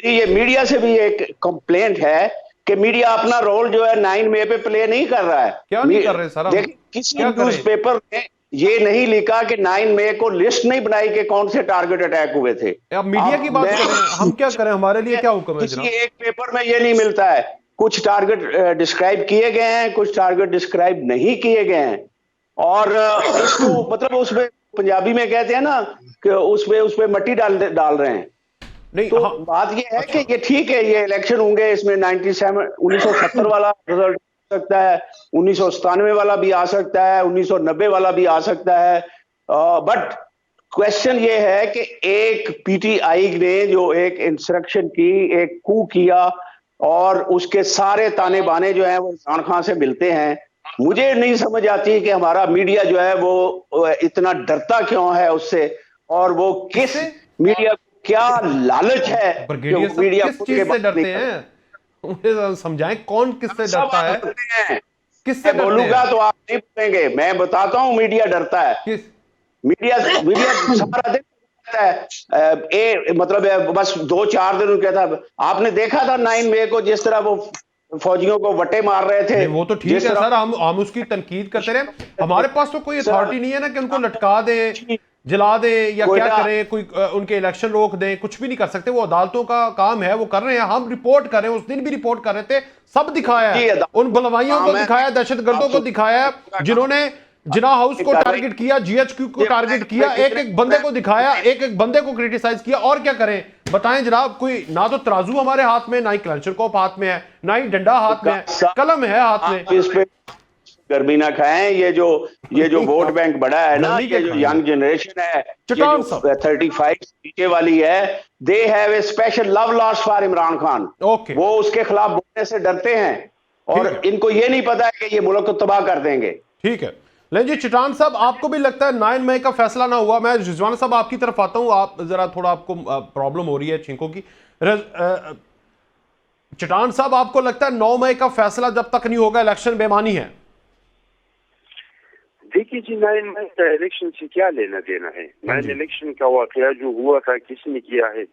ये मीडिया से भी एक कंप्लेंट है कि मीडिया अपना रोल जो है 9 मई पे प्ले नहीं कर रहा है। क्या नहीं कर रहे सर? देखिए, किसी न्यूज़पेपर ने ये नहीं लिखा कि 9 मई को लिस्ट नहीं बनाई कि कौन से टारगेट अटैक हुए थे। अब मीडिया की बात करें, हम क्या करें? हमारे लिए क्या हुक्म है जनाब? किसी एक पेपर में ये नहीं मिलता है। कुछ टारगेट डिस्क्राइब किए गए हैं, कुछ टारगेट डिस्क्राइब नहीं किए गए हैं और इसको मतलब उसमें पंजाबी में कहते हैं ना कि उसमें मट्टी डाल रहे हैं। नहीं, तो बात ये है कि ये ठीक है, ये इलेक्शन होंगे, इसमें 1970 वाला रिजल्ट आ सकता है, 1997 वाला भी आ सकता है, 1990 वाला भी आ सकता है। बट क्वेश्चन ये है कि एक पीटीआई ने जो एक इंस्ट्रक्शन की, एक कू किया और उसके सारे ताने बाने जो हैं वो इमरान खान से मिलते हैं। मुझे नहीं समझ आती कि हमारा मीडिया जो है वो इतना डरता क्यों है उससे और वो किस मीडिया को क्या लालच है मीडिया किस चीज से डरते हैं? मुझे समझाएं, कौन किससे डरता है? किससे बोलूंगा तो आप नहीं बोलेंगे, मैं बताता हूं मीडिया डरता है। किस मीडिया सारा दिन मतलब बस 2-4 दिन कहता। आपने देखा था 9 मई को जिस तरह वो फौजियों को वटे मार रहे थे। नहीं, वो तो ठीक है जिस तरह- सर, हम उसकी तनकीद करते रहे। हमारे पास तो कोई अथॉरिटी नहीं है ना कि उनको लटका दे, जला दे या क्या करें, कोई उनके इलेक्शन रोक दें, कुछ भी नहीं कर सकते। वो अदालतों का काम है, वो कर रहे हैं। हम रिपोर्ट कर रहे हैं, उस दिन भी रिपोर्ट कर रहे थे, सब दिखाया है, उन बलवाइयों को दिखाया, दहशतगर्दों को दिखाया, जिन्होंने जिना हाउस को टारगेट किया, जीएचक्यू को टारगेट किया, एक एक बंदे को दिखाया, एक एक बंदे को क्रिटिसाइज किया। और क्या करें बताएं जनाब? कोई ना तो तराजू हमारे हाथ में, ना ही क्लचरकॉप हाथ में है, ना ही डंडा हाथ में है, कलम है हाथ में। इस पे गर्मी ना खाएं। ये जो वोट बैंक बड़ा है ना, ये जो यंग जनरेशन है, ये जो 35 नीचे वाली है, they have a special love lost for Imran Khan. वो उसके खिलाफ बोलने से डरते हैं और इनको ये नहीं पता है कि ये मुल्क को तबाह कर देंगे। ठीक है, लेकिन जी चट्टान साहब, आपको भी लगता है 9 मई का फैसला ना हुआ? मैं रिजवान साहब आपकी तरफ आता हूं, आप जरा थोड़ा, आपको प्रॉब्लम हो रही है छींकों की। चट्टान साहब, आपको लगता है 9 मई का फैसला जब तक नहीं होगा इलेक्शन बेमानी है? देखिए जी, 9 मई का इलेक्शन से क्या लेना देना है? 9 इलेक्शन का वाकया जो हुआ था, किसने किया है,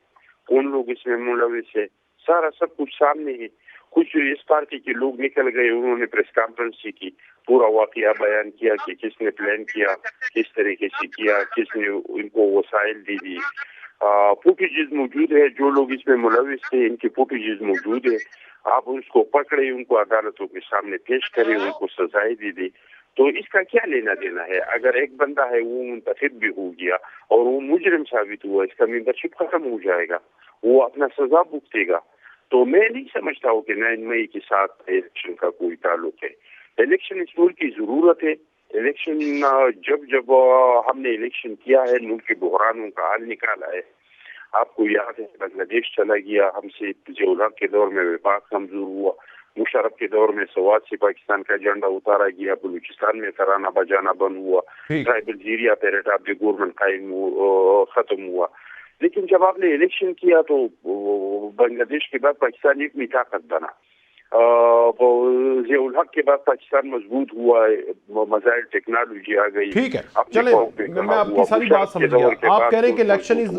कौन लोग इसमें मुलविस है, सारा सब कुछ सामने है। कुछ इस पार्टी के लोग निकल गए, उन्होंने प्रेस कॉन्फ्रेंस की, पूरा वाकया बयान किया कि किसने प्लान किया, किस तरीके से किया, किसने इनको वसाइल दी दी। फुटेजेस मौजूद है, जो लोग इसमें मुलविस थे इनकी फुटेजेस मौजूद है। आप उसको पकड़े, उनको अदालतों के सामने पेश करें, उनको सजाएं दी। तो इसका क्या लेना देना है? अगर एक बंदा है वो मुंतखब भी हो गया और वो मुजरिम साबित हुआ, इसका मेंबरशिप खत्म हो जाएगा, वो अपना सजा भुगतेगा। तो मैं नहीं समझता हूँ कि 9 मई के साथ इलेक्शन का कोई ताल्लुक है। इलेक्शन इस मुल्क की जरूरत है। इलेक्शन जब हमने इलेक्शन किया है, मुल्क के बहरानों का हल निकाला है। आपको याद है बांग्लादेश चला गया हमसे, जिया के दौर में विपाक कमजोर हुआ, मुशर्रफ के दौर में सवात से पाकिस्तान का झंडा उतारा गया, बलूचिस्तान में तराना बजाना बंद हुआ, ट्राइबल जीरिया पेरेट ऑफ द गवर्नमेंट कायम खत्म हुआ। लेकिन जब आपने इलेक्शन किया तो बांग्लादेश के बाद पाकिस्तान एक नई ताकत बना। जिया के बाद पाकिस्तान मजबूत हुआ, मजाइल टेक्नोलॉजी आ गई। ठीक है, चले, मैं आपकी सारी बात समझ गया। आप कह रहे हैं कि इलेक्शन इज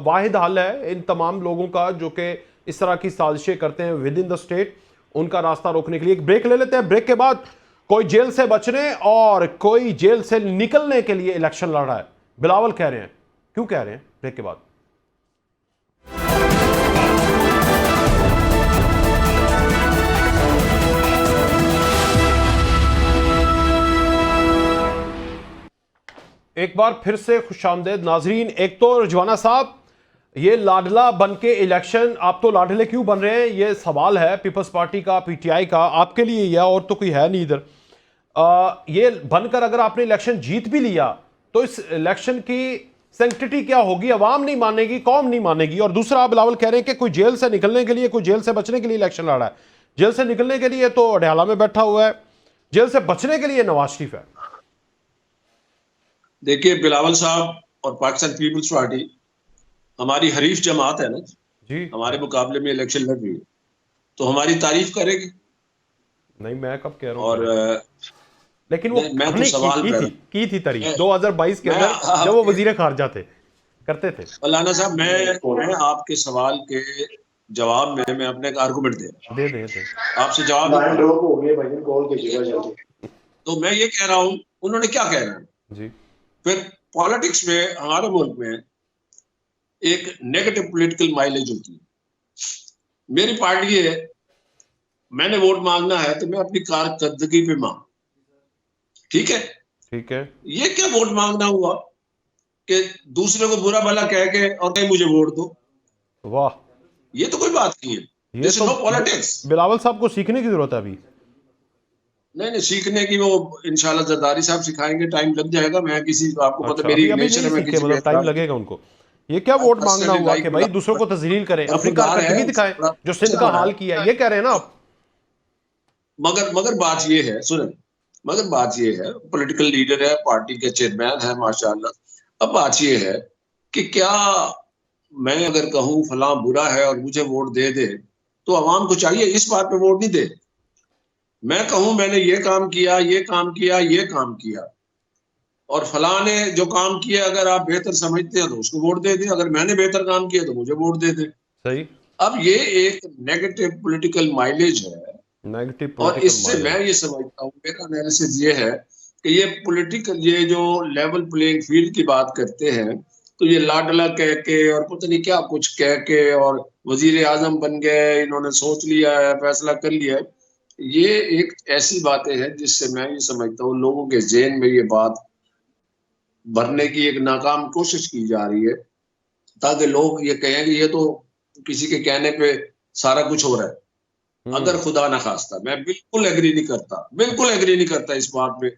वाहिद हल है इन तमाम लोगों का जो कि इस तरह की साजिशें करते हैं विद इन द स्टेट, उनका रास्ता रोकने के लिए। एक ब्रेक ले लेते हैं, ब्रेक के बाद कोई जेल से बचने और कोई जेल से निकलने के लिए इलेक्शन लड़ रहा है, बिलावल कह रहे हैं। क्यों कह रहे हैं? ब्रेक के बाद। एक बार फिर से खुशामदेद नाजरीन। एक तो रिजवाना साहब, ये लाडला बन के इलेक्शन, आप तो लाडले क्यों बन रहे हैं, ये सवाल है पीपल्स पार्टी का, पीटीआई का, आपके लिए या और तो कोई है नहीं इधर। ये बनकर अगर आपने इलेक्शन जीत भी लिया तो इस इलेक्शन की सैंक्टिटी क्या होगी? अवाम नहीं मानेगी, कौम नहीं मानेगी। और दूसरा, आप बिलावल कह रहे हैं कि कोई जेल से निकलने के लिए, कोई जेल से बचने के लिए इलेक्शन लड़ रहा है। जेल से निकलने के लिए तो अडयाला में बैठा हुआ है, जेल से बचने के लिए नवाज शरीफ है। देखिए बिलावल साहब और पाकिस्तान पीपल्स पार्टी हमारी हरीफ जमात है ना जी, हमारे मुकाबले में इलेक्शन लड़ रही है, तो हमारी तारीफ करेगी। नहीं, मैं कब कह रहा हूँ, और लेकिन वो मैं तो सवाल की थी तारीफ 2022 के अंदर जब वो वजीर खारजा थे, करते थे। मौलाना साहब, मैं आपके सवाल के जवाब में मैं अपने आर्गुमेंट दे आपसे जवाब हो गए भाई कॉल के। तो मैं ये कह रहा हूँ, उन्होंने क्या कह रहे हैं जी। फिर पॉलिटिक्स में, हमारे मुल्क में एक नेगेटिव पॉलिटिकल माइलेज होती है। मेरी पार्टी है, मैंने वोट मांगना है तो मैं अपनी कारकर्दगी पे मांग, ठीक है, ठीक है। ये क्या वोट मांगना हुआ कि दूसरे को बुरा भला कह के और कहीं मुझे वोट दो? वाह, ये तो कोई बात नहीं है। This is no politics. Bilawal साहब को सीखने की जरूरत है अभी। नहीं, सीखने की वो इंशाल्लाह जरदारी साहब सिखाएंगे, टाइम लग जाएगा। मैं किसी, आपको पता मेरी नेचर में किसी मतलब टाइम लगेगा उनको। ये क्या वोट मांगना हुआ कि भाई दूसरों को तजलील करें, अपनी कारकर्दगी दिखाएं, जो सिंध का हाल किया है, ये कह रहे हैं ना आप। मगर बात ये है, सुनें, मगर बात ये है, पॉलिटिकल लीडर है, पार्टी के चेयरमैन है माशाल्लाह। अब बात ये है कि क्या मैं अगर कहूं फलां बुरा है और मुझे वोट दे दे, तो अवाम को चाहिए इस बात पे वोट नहीं दे। मैं कहूं मैंने ये काम किया, ये काम किया, ये काम किया, और फलां ने जो काम किया अगर आप बेहतर समझते हैं तो उसको वोट दे दें, अगर मैंने बेहतर काम किया तो मुझे वोट दे दें। सही। अब ये एक नेगेटिव पॉलिटिकल माइलेज है नेगेटिव और पॉलिटिकल इससे मैं ये समझता हूँ, मेरा एनालिसिस ये है कि ये पॉलिटिकल, ये जो लेवल प्लेइंग फील्ड की बात करते हैं, तो ये लाडला कह के और पता नहीं क्या कुछ कह के और वजीर आजम बन गए, इन्होंने सोच लिया है, फैसला कर लिया है, ये एक ऐसी बातें हैं जिससे मैं ये समझता हूँ लोगों के जेहन में ये बात भरने की एक नाकाम कोशिश की जा रही है, ताकि लोग ये कहें कि ये तो किसी के कहने पे सारा कुछ हो रहा है। अगर खुदा न खास्ता, मैं बिल्कुल एग्री नहीं करता, बिल्कुल एग्री नहीं करता इस बात पे।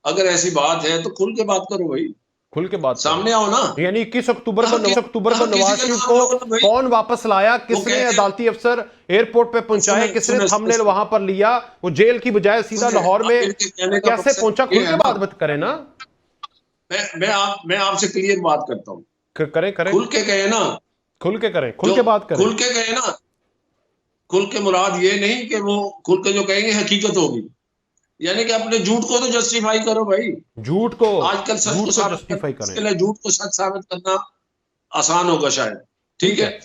अगर ऐसी बात है तो खुल के बात करो भाई, खुल के बात सामने आओ ना। यानी 21 अक्टूबर को किसी नवाज का शरीफ नाम को लो तो भाई, कौन वापस लाया, किसने कहते हैं- अदालती अफसर एयरपोर्ट पे पहुंचाए, किसने सुने- थंबनेल सुने- वहां पर लिया, वो जेल की बजाय सीधा सुने, लाहौर अब में इनके कहने का कैसे मकसद पहुंचा? ये खुल है के ना, बात करें ना, मैं आपसे क्लियर बात करता हूँ। करें करें, खुल के कहे ना, खुल के करें, खुल जो के बात करें। खुल के कहे ना, खुल के मुराद ये नहीं कि वो खुल के जो कहेंगे हकीकत होगी, यानी कि अपने झूठ को तो जस्टिफाई करो भाई। झूठ को आजकल सच को साबित जस्टिफाई करना, करें। इसके लिए झूठ को सच साबित करना आसान होगा शायद, ठीक है।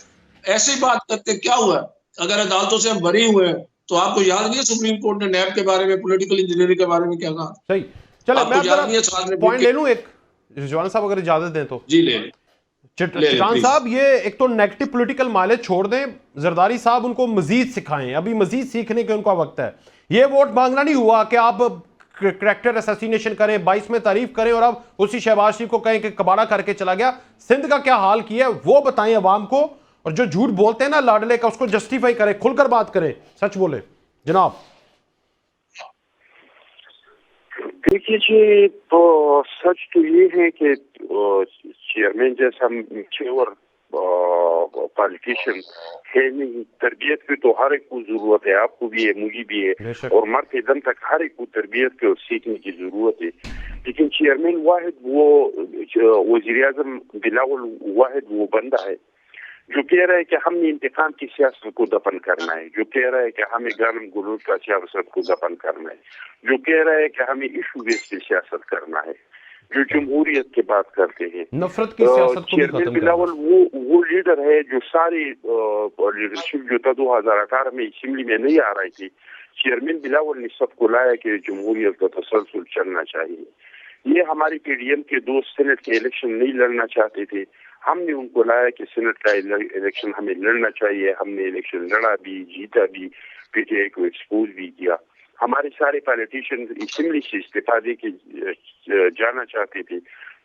ऐसी बात करते क्या हुआ, अगर अदालतों से हम बरी हुए हैं तो आपको याद नहीं है सुप्रीम कोर्ट ने नैब के बारे में, पॉलिटिकल इंजीनियरिंग के बारे में क्या कहा? सही, चले मैं आपको याद नहीं है साथ में पॉइंट ले लूं एक, रिजवान साहब अगर इजाजत दें तो। जी ले लें। चिटान please। साहब, ये एक तो नेगेटिव पॉलिटिकल माइलेज छोड़ दें, जरदारी साहब उनको मजीद सिखाएं, अभी मजीद सीखने के उनका वक्त है। ये वोट मांगना नहीं हुआ कि आप करैक्टर असैसिनेशन करें, 22 में तारीफ करें और अब उसी शहबाज शरीफ को कहें कि कबाड़ा करके चला गया। सिंध का क्या हाल किया है वो बताएं अवाम को, और जो झूठ बोलते हैं ना लाडले का, उसको जस्टिफाई करें, खुलकर बात करें, सच बोले जनाब। देखिए जी, तो सच तो ये है कि चेयरमैन जैसा मेच्योर पॉलिटिशियन है नहीं। तरबियत की तो हर एक को जरूरत है, आपको भी है, मुझे भी है, और मरते दम तक हर एक को तरबियत की और सीखने की जरूरत है। लेकिन चेयरमैन वाहिद वो वजीर आजम बिलावल वाहिद वो बंदा है जो कह रहा है कि हमने इंतकाम की सियासत को दफन करना है, जो कह रहा है कि हमें गालम गलूज का सियासत को दफन करना है, जो कह रहा है कि हमें इशू बेस्ड की सियासत करना है, जो जमहूरियत की बात करते हैं, नफरत की सियासत को भी खत्म बिलावल वो लीडर है जो सारी लीडरशिप जो था 2018 में असेंबली में नहीं आ रही थी, चेयरमैन बिलावल ने सबको लाया कि जमहूरियत का तसलसल चलना चाहिए। ये हमारी पीडीएम के दोस्त सेनेट के इलेक्शन नहीं लड़ना चाहते थे, हमने उनको लाया कि सेनेट का इलेक्शन हमें लड़ना चाहिए। हमने इलेक्शन लड़ा भी, जीता भी, पीटीआई को एक्सपोज भी किया। हमारे सारे पॉलिटिशियन असेंबली से इस्तीफा दे के जाना चाहते थे।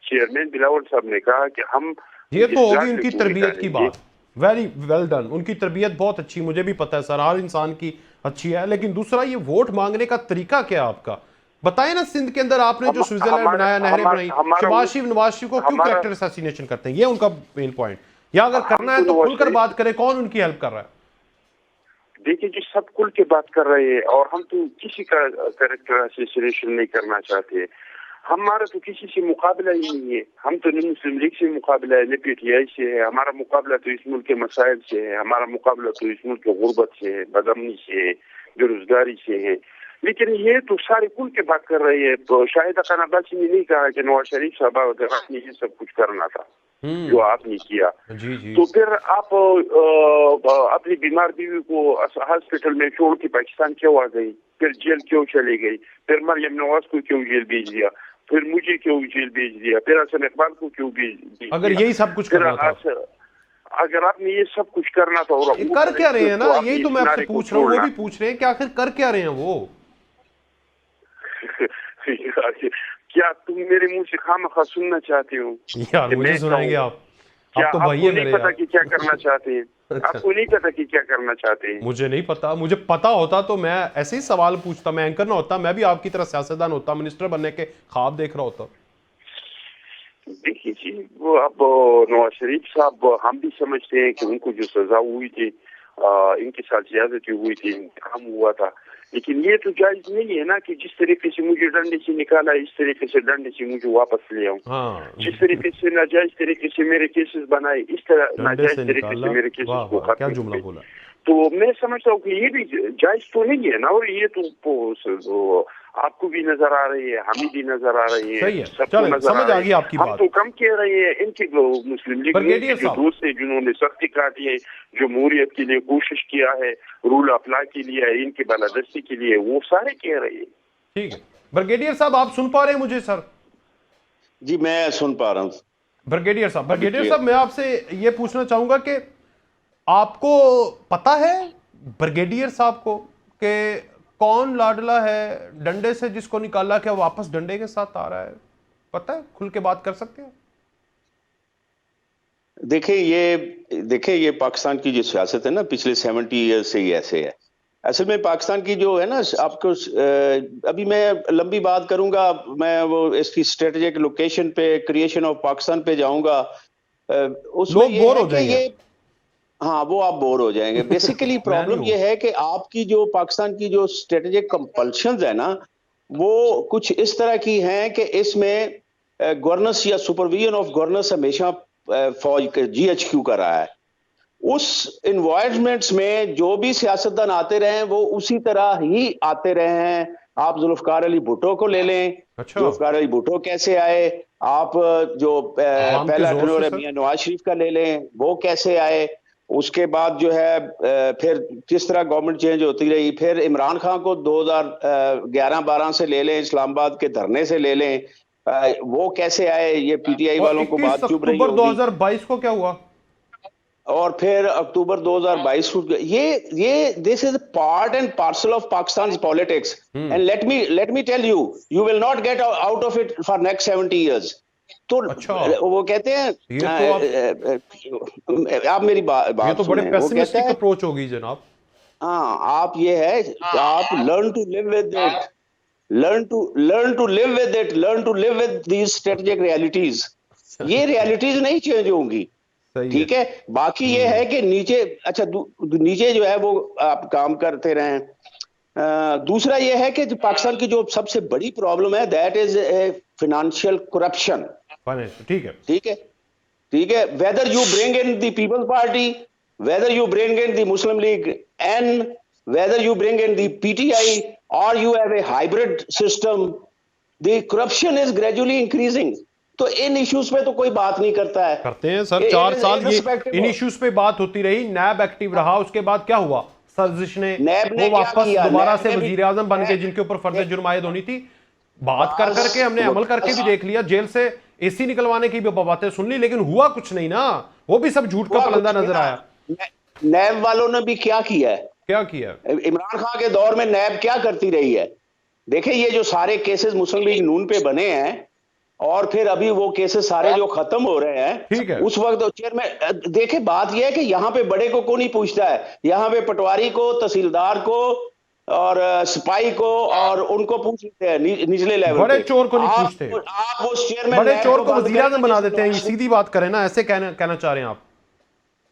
चेयरमैन बिलावल साहब ने कहा कि हम, ये तो होगी उनकी तरबियत की बात, वेरी वेल डन, उनकी तरबियत बहुत अच्छी, मुझे भी पता है सर, हर इंसान की अच्छी है। लेकिन दूसरा, ये वोट मांगने का तरीका क्या है आपका, बताएं ना। सिंध के अंदर आपने जो स्विट्जरलैंड बनाया, नहरें बनाई, शहबाज शरीफ नवाज शरीफ को क्यों कैरेक्टर असैसिनेशन करते हैं, ये उनका मेन पॉइंट। या अगर करना है तो खुलकर बात करें, कौन उनकी हेल्प कर रहा है? देखिए जी, सब खुल के बात कर रहे हैं और हम तो किसी का कैरेक्टर असैसिनेशन नहीं करना चाहते। हमारा तो किसी से मुकाबला ही नहीं है, हम तो न मुस्लिम लीग से मुकाबला है, न पीटीआई से है। हमारा मुकाबला तो इस मुल्क के मसाइल से है, हमारा मुकाबला तो इस मुल्क की गुर्बत से है, बदअमनी से है, बेरोजगारी से है। लेकिन ये तो सारे खुल के बात कर रहे हैं। तो शाहिदा खान अब्बासी ने नहीं कहा कि नवाज शरीफ साहब अगर आपने ये सब कुछ करना था जो आपने किया, तो फिर आप अपनी बीमार बीवी को हॉस्पिटल में छोड़ के पाकिस्तान क्यों आ गई, फिर जेल क्यों चली गई, फिर मरियम नवाज को क्यों जेल भेज दिया, फिर मुझे क्यों जेल भेज दिया, फिर हसन इकबाल को क्यों भेज दिया? अगर यही सब कुछ करना था, अगर आपने ये सब कुछ करना था, और कर क्या रहे हैं ना, यही तो मैं आपसे पूछ रहा हूँ, वो भी पूछ रहे हैं कि आखिर कर क्या रहे हैं वो। क्या तुम मेरे मुंह से खामखा सुनना चाहते हो? यार मुझे सुनाएंगे आप तो भाई है मेरे, नहीं पता कि क्या करना चाहते हैं? आपको नहीं पता कि क्या करना चाहते हैं? मुझे नहीं पता, मुझे पता होता तो मैं ऐसे ही सवाल पूछता, मैं एंकर ना होता, मैं भी आपकी तरह सियासतदान होता, मिनिस्टर बनने के ख्वाब देख रहा होता। देखिए जी, वो अब नवाज शरीफ साहब, हम भी समझते हैं कि उनको जो सजा हुई थी, इनके साथ ज्यादती हुई थी, इंतकाम हुआ था, लेकिन ये तो जायज नहीं है ना कि जिस तरीके से मुझे डंडे से निकाला, इस तरीके से डंडे से मुझे वापस ले आऊं। जिस तरीके से नाजायज तरीके से मेरे केसेस बनाए, इस तरह नाजायज तरीके से मेरे केसेस को क्या जुमला बोला। तो मैं समझता हूँ कि ये भी जायज तो नहीं है ना, और ये तो आपको भी नजर आ रही है, हमें भी नजर आ रही है, सही है, सबको चलें, नजर समझ आ गई है। आपकी हम बात। तो कम कह रहे हैं, इनके जो मुस्लिम लीग ब्रिगेडियर के जो साहब। दोस्त है जिन्होंने सख्ती काटी है, जमहूरियत के लिए कोशिश किया है, रूल ऑफ लॉ के लिए, इनकी बालादस्ती के लिए, वो सारे कह रहे हैं। ठीक है ब्रिगेडियर साहब, आप सुन पा रहे हैं मुझे सर? जी मैं सुन पा रहा हूँ। ब्रिगेडियर साहब, clear। मैं आपसे ये पूछना चाहूंगा कि आपको पता है ब्रिगेडियर साहब को कि कौन लाडला है डंडे से जिसको निकाला, क्या वापस डंडे के साथ आ रहा है? पता है? खुल के बात कर सकते हैं? देखिए ये पाकिस्तान की जो सियासत है ना, पिछले 70 ईयर्स से ही ऐसे है। असल में पाकिस्तान की जो है ना, आपको अभी मैं लंबी बात करूंगा, मैं वो इसकी स्ट्रेटेजिक लोकेशन पे, क्रिएशन ऑफ पाकिस्तान पे जाऊंगा, उसमें लोग ये बोर है हो कि जाएंगे। ये, हाँ वो आप बोर हो जाएंगे। बेसिकली मैं प्रॉब्लम नहीं ये है कि आपकी जो पाकिस्तान की जो स्ट्रेटेजिक कंपल्शंस है ना, वो कुछ इस तरह की हैं कि इसमें गवर्नेंस या सुपरविजन ऑफ गवर्नेंस हमेशा फौज के GHQ का रहा है। उस इन्वायरमेंट्स में जो भी सियासतदान आते रहे हैं वो उसी तरह ही आते रहे हैं। आप जुल्फकार अली भुट्टो को ले लें। अच्छा। जुल्फकार अली भुट्टो कैसे आए? आप जो आवाम के पहला जोर टेन्योर से है सर? मियां नवाज शरीफ का ले लें, वो कैसे आए? उसके बाद जो है फिर किस तरह गवर्नमेंट चेंज होती रही। फिर इमरान खान को 2011-12 से ले लें, इस्लामाबाद के धरने से ले लें, वो कैसे आए? ये PTI और वालों को 21 बात चुभ रही अक्टूबर होगी। 2022 को क्या हुआ? और फिर अक्टूबर 2022 को ये this is part and parcel of Pakistan politics, and let me tell you will not get out of it for next 70 years. तो अच्छा। वो कहते हैं, ये तो आप मेरी ये बात तो बड़े सुने। वो कहता पेसिमिस्टिक है, अप्रोच होगी जनाब। हाँ आप ये है, आप learn to live with it, learn to live with it, learn to live with these strategic realities. ये रियलिटीज नहीं चेंज होंगी, सही ठीक है। बाकी ये है कि नीचे, अच्छा नीचे जो है वो आप काम करते रहें। दूसरा ये है कि जो पाकिस्तान की जो सबसे बड़ी प्रॉब्लम है, दैट इज फाइनेंशियल करप्शन। ठीक है। ठीक है, ठीक है। Whether you bring in the Peoples Party, whether you bring in the Muslim League N, whether you bring in the PTI, और you have a hybrid system, the corruption is gradually increasing. तो इन इश्यूज पे तो कोई बात नहीं करता है। करते हैं सर। 4 साल ये इन इश्यूज पे बात होती रही, नैब एक्टिव रहा, उसके बाद क्या हुआ? सर्जिश ने वो वापस दोबारा से वजीर आजम बन गए जिनके ऊपर फर्ज जुर्म आयद होनी थी। बात कर करके हमने अमल करके भी देख लिया, जेल से AC निकलवाने की भी बातें सुन ली, लेकिन हुआ कुछ नहीं ना। वो भी सब झूठ का पलंदा नजर आया। नैब वालों ने भी क्या किया है? क्या किया? इमरान खान के दौर में नैब क्या करती रही है? देखिए ये जो सारे केसेस मुस्लिम लीग नून पे बने हैं, और फिर अभी वो केसेस सारे जो खत्म हो रहे हैं, ठीक है। उस वक्त चेयरमैन, देखिए बात यह है कि यहाँ पे बड़े को कौन नहीं पूछता है। यहाँ पे पटवारी को, तहसीलदार को और सिपाही को, और उनको पूछ लेते हैं निचले लेवल बड़े पे। चोर को नहीं पूछते। आप उस चेयरमैन, बड़े चोर को वजीर आजम बना देते हैं, ये सीधी बात करें ना, ऐसे कहना चाह रहे हैं आप?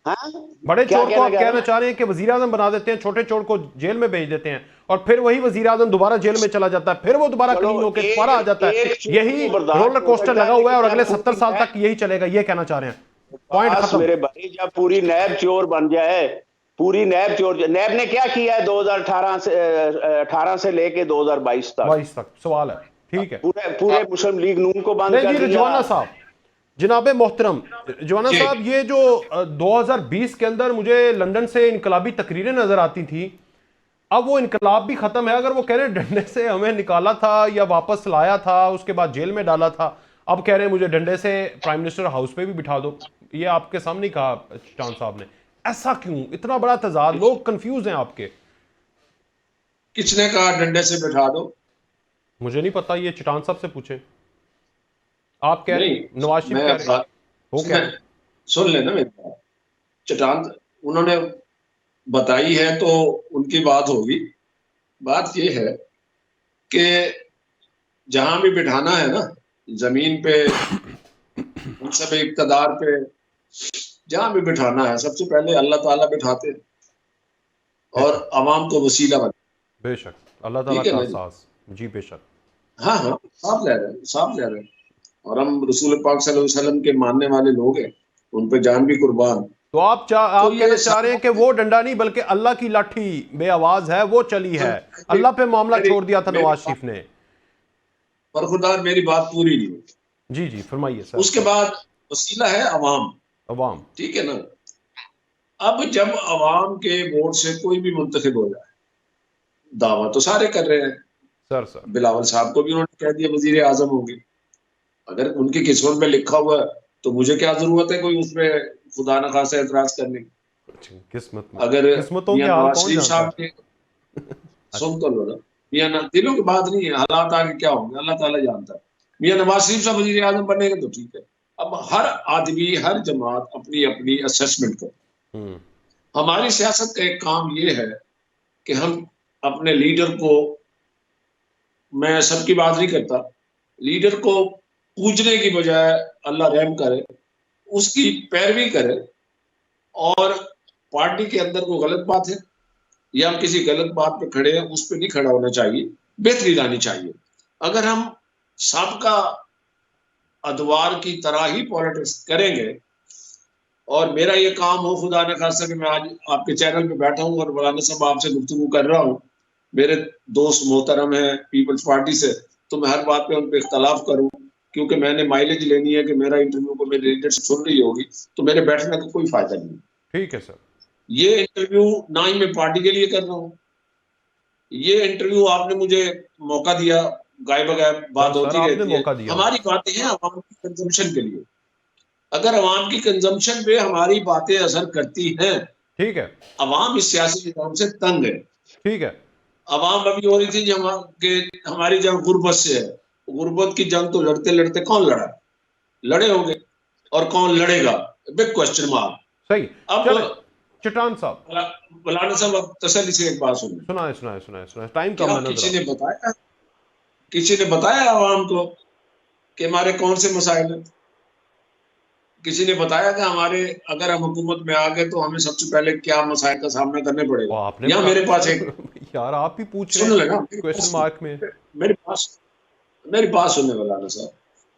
हाँ? बड़े क्या चोर को आप कहना कहना चाह रहे हैं कि वजीर आजम बना देते हैं, छोटे चोर को जेल में भेज देते हैं, और फिर वही वजीर आजम दोबारा जेल में चला जाता है, फिर वो दोबारा क्लीन होकर दोबारा आ जाता है। यही रोलर कोस्टर लगा हुआ है और अगले 70 साल तक यही चलेगा, ये कहना चाह रहे हैं। पॉइंट खत्म। मेरे भाई, जब पूरी नैब चोर बन जाए, पूरी नैब चोर, नैब ने क्या किया है 2018 से लेके 2022 तक? सवाल है। ठीक है। पूरे मुस्लिम लीग नून को बंद कर दिया। रिजवाना साहब, जनाबे मोहतरम रिजवाना साहब, ये जो 2020 के अंदर मुझे लंदन से इनकलाबी तकरीरें नजर आती थी, अब वो इनकलाब भी खत्म है। अगर वो कह रहे हैं डंडे से हमें निकाला था या वापस लाया था, उसके बाद जेल में डाला था, अब कह रहे हैं मुझे डंडे से प्राइम मिनिस्टर हाउस पे भी बिठा दो। ये आपके सामने कहा चिटान साहब ने। ऐसा क्यों? इतना बड़ा तजाद, लोग कंफ्यूज हैं आपके। किसने कहा डंडे से बिठा दो? मुझे नहीं पता, ये चिटान साहब से पूछे। आप कह रहे नवाज शरीफ कह रहे हो, क्या सुन लेना मेरी बात। चटान उन्होंने बताई है तो उनकी बात होगी। बात ये है कि जहां भी बिठाना है ना, जमीन पे, सब इक्तदार पे, जहां भी बिठाना है, सबसे पहले अल्लाह ताला बिठाते हैं और अवाम को वसीला बनाते। बेशक, अल्लाह ताला का एहसास, जी बेशक। हाँ हाँ, साफ ले रहे हैं। और हम रसूल पाक सल्लल्लाहु अलैहि वसल्लम के मानने वाले लोग हैं, उन पे जान भी कुर्बान। तो आप तो कहना चाह रहे हैं कि वो डंडा नहीं बल्कि अल्लाह की लाठी बेआवाज है वो चली है, अल्लाह पे मामला छोड़ दिया था नवाज शरीफ ने। पर खुदा मेरी बात पूरी नहीं हुई। जी जी फरमाइए सर। उसके बाद वसीला है अवाम, अवाम। ठीक है ना। अब जब अवाम के वोट से कोई भी मुंतखब हो जाए, दावा तो सारे कर रहे हैं, सर बिलावल साहब को भी उन्होंने कह दिया वजीर आजम होंगे। अगर उनकी किस्मत में लिखा हुआ है तो मुझे क्या जरूरत है कोई उसमें खुदा न खासा एतराज करने की। किस्मत में, अगर किस्मतों के मियां हाल नवाज कौन शरीफ जानता साहब है। ने सुन तो लो ना, दिलों की बात नहीं है, हालात आगे क्या होंगे अल्लाह ताला जानता है। मियां नवाज शरीफ साहब वजीर आजम बनेंगे तो ठीक है। अब हर आदमी हर जमात अपनी अपनी असेसमेंट करे। हमारी सियासत का एक काम ये है कि हम अपने लीडर को, मैं सबकी बात नहीं करता, लीडर को पूजने की बजाय अल्लाह रहम करे, उसकी पैरवी करे। और पार्टी के अंदर कोई गलत बात है या हम किसी गलत बात पे खड़े हैं, उस पर नहीं खड़ा होना चाहिए, बेहतरी लानी चाहिए। अगर हम सबका अदवार की तरह ही पॉलिटिक्स करेंगे, और मेरा ये काम हो खुदा न खासा कि मैं आज आपके चैनल पे बैठा हूँ और मौलाना साहब आपसे गुफ्तगू कर रहा हूँ, मेरे दोस्त मोहतरम है पीपल्स पार्टी से, तो मैं हर बात पे उन पे इख्तलाफ करूँ क्योंकि मैंने माइलेज लेनी है कि मेरा इंटरव्यू को मेरी लीडरशिप सुन रही होगी, तो मेरे बैठने का कोई फायदा नहीं। ठीक है सर। ये इंटरव्यू ना ही मैं पार्टी के लिए कर रहा हूँ, ये इंटरव्यू आपने मुझे मौका दिया, गाय बगाय बात होती रहती है, हमारी बातें हैं अवाम की कंजम्पशन के लिए। अगर अवाम की कंजम्पशन पे हमारी बातें असर करती हैं, ठीक है, अवाम इस सियासी निजाम से तंग है। ठीक है। अवाम अभी हो रही थी हमारी जंग गुर्बत से है, गुर्बत की जंग तो लड़ते लड़ते कौन लड़ा, लड़े होंगे, और कौन लड़ेगा, बिग क्वेश्चन मार्क। सही। अब चट्टान साहब, मौलाना साहब अब तसल्ली से एक बात सुनिए। सुनाए टाइम कम है। किसी ने बताया आवाम को कि हमारे कौन से मसाइल हैं? किसी ने बताया कि हमारे, अगर हम हुकूमत में आ गए तो हमें सबसे पहले क्या मसाइल का सामना करने पड़ेगा? आपने या मेरे पास एक यार आप ही पूछ सुन रहे लेना हैं क्वेश्चन मार्क में। मेरी बात सुनने वाला ना साहब,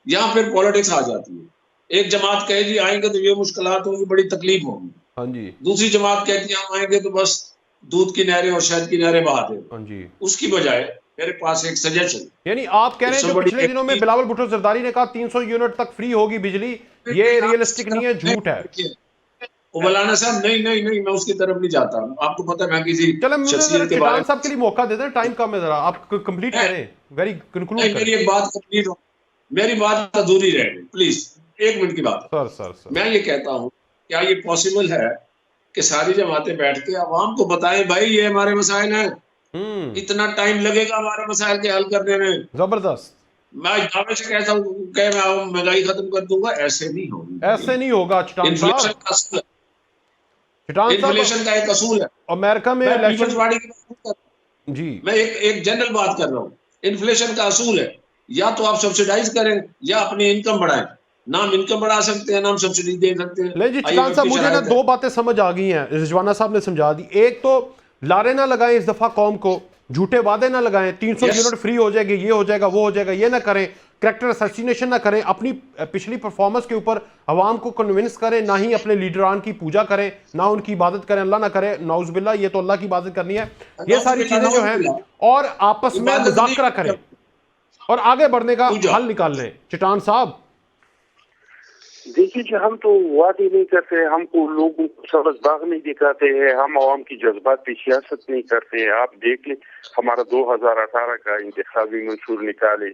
यहाँ फिर पॉलिटिक्स आ जाती है। एक जमात कहेगी आएंगे तो ये मुश्किलात होंगी, बड़ी तकलीफ होगी। हाँ जी। दूसरी जमात कहती है हम आएंगे तो बस दूध की नहरें और शहद की नहरें बहा दे। हाँ जी। उसकी बजाय मेरे पास एक सजेशन, यानी आप कह रहे हैं जो पिछले दिनों में बिलावल भुट्टो जरदारी ने कहा 300 यूनिट तक फ्री होगी बिजली, ये रियलिस्टिक नहीं है, झूठ है। मौलाना साहब नहीं नहीं नहीं, मैं उसकी तरफ नहीं जाता। आपको पता है मैं किसी शख्सियत के बारे में, साहब के लिए मौका दे दें, टाइम कम है, जरा आप कंप्लीट करें, वेरी कंक्लूड करें। मेरी एक बात कंप्लीट हो, मेरी बात अधूरी रह गई, प्लीज 1 मिनट की बात। सर मैं ये कहता हूँ, क्या ये पॉसिबल है कि सारी जमातें बैठ के अवाम को बताएं भाई ये हमारे मसाइल हैं, इतना टाइम लगेगा हमारे मसाइल के हल करने में। जबरदस्त। मैं दावे से कहता हूँ कि मैं महंगाई खत्म कर दूंगा, ऐसे नहीं होगा, ऐसे नहीं होगा। इन्फ्लेशन का एक असूल है। अमेरिका में इलेक्शन जी, मैं एक जनरल बात कर रहा हूँ। इन्फ्लेशन का असूल है, या तो आप सब्सिडाइज करें या अपनी इनकम बढ़ाएं। ना हम इनकम बढ़ा सकते हैं ना हम सब्सिडी दे सकते हैं। ले जी चिटान साहब, मुझे ना 2 बातें समझ आ गई हैं, रिजवाना साहब ने समझा दी। एक तो लारे ना लगाएं इस दफा कौम को, झूठे वादे ना लगाएं, 300 यूनिट फ्री हो जाएगी, ये हो जाएगा वो हो जाएगा, ये ना करें, कैरेक्टर असैसिनेशन ना करें, अपनी पिछली परफॉर्मेंस के ऊपर आवाम को कन्विंस करें, ना ही अपने लीडरान की पूजा करें, ना उनकी इबादत करें, अल्लाह ना करे, नाउजुबिल्ला, ये तो अल्लाह की इबादत करनी है। ये सारी चीजें जो हैं, और आपस में मुज़ाकरा करें और आगे बढ़ने का हल निकाल लें। चिटान साहब देखिए, हम तो वादे नहीं करते, हमको लोगों को सबक बाग नहीं दिखाते हैं, हम आवाम की जज्बात पे सियासत नहीं करते हैं। आप देख ले, हमारा 2018 का इंतखाबी मंशूर निकाले,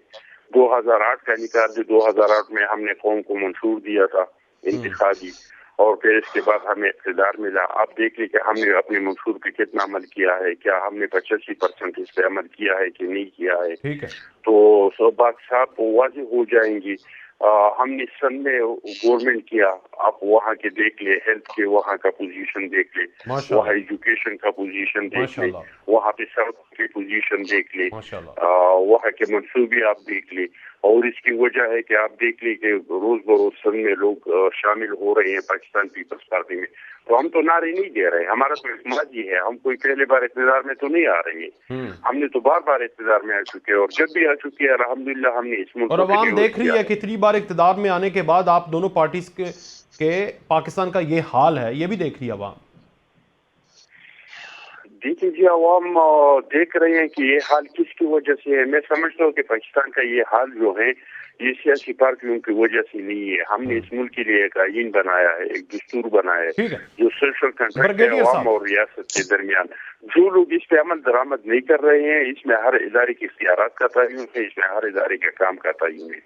2008 का निकाले, 2008 में हमने कौम को मंशूर दिया था इंतखाबी, और फिर इसके बाद हमें इक़्तिदार मिला। आप देख ले कि हमने अपने मंशूर पे कितना अमल किया है, क्या हमने 85% इस पे अमल किया है कि नहीं किया है। ठीक है, तो सब बात साफ वाज़ेह हो जाएंगी। हमने सन में गवर्नमेंट किया, आप वहाँ के देख ले, हेल्थ के वहाँ का पोजीशन देख ले, वहाँ एजुकेशन का पोजीशन देख ले, वहाँ पे सड़क की पोजीशन देख ले, वहाँ के मंसूबे आप देख ले। और इसकी वजह है कि आप देख ली कि रोज बरोज संघ में लोग शामिल हो रहे हैं पाकिस्तान पीपल्स पार्टी में। तो हम तो नारे नहीं दे रहे, हमारा तो इस्तेमाल ही है, हम कोई पहले बार इक़्तिदार में तो नहीं आ रहे हैं, हमने तो बार बार इक़्तिदार में आ चुके हैं और जब भी आ चुके हैं अल्हम्दुलिल्लाह हमने इस मुल्क और अवाम देख रही है कितनी बार इक़्तिदार में आने के बाद आप दोनों पार्टीज के पाकिस्तान का ये हाल है, ये भी देख रही है अवाम। देखिए जी, अवाम देख रहे हैं कि ये हाल किसकी वजह से है। मैं समझता हूँ कि पाकिस्तान का ये हाल जो है ये सियासी पार्टियों की वजह से नहीं है। हमने इस मुल्क के लिए एक आईन बनाया है, एक दस्तूर बनाया है जो सोशल कंट्रैक्ट है अवाम और रियासत के दरमियान। जो लोग इस पे अमल दरामद नहीं कर रहे हैं, इसमें हर इदारे के इख्तियारात का तयन है, इसमें हर इदारे के काम का तयन है।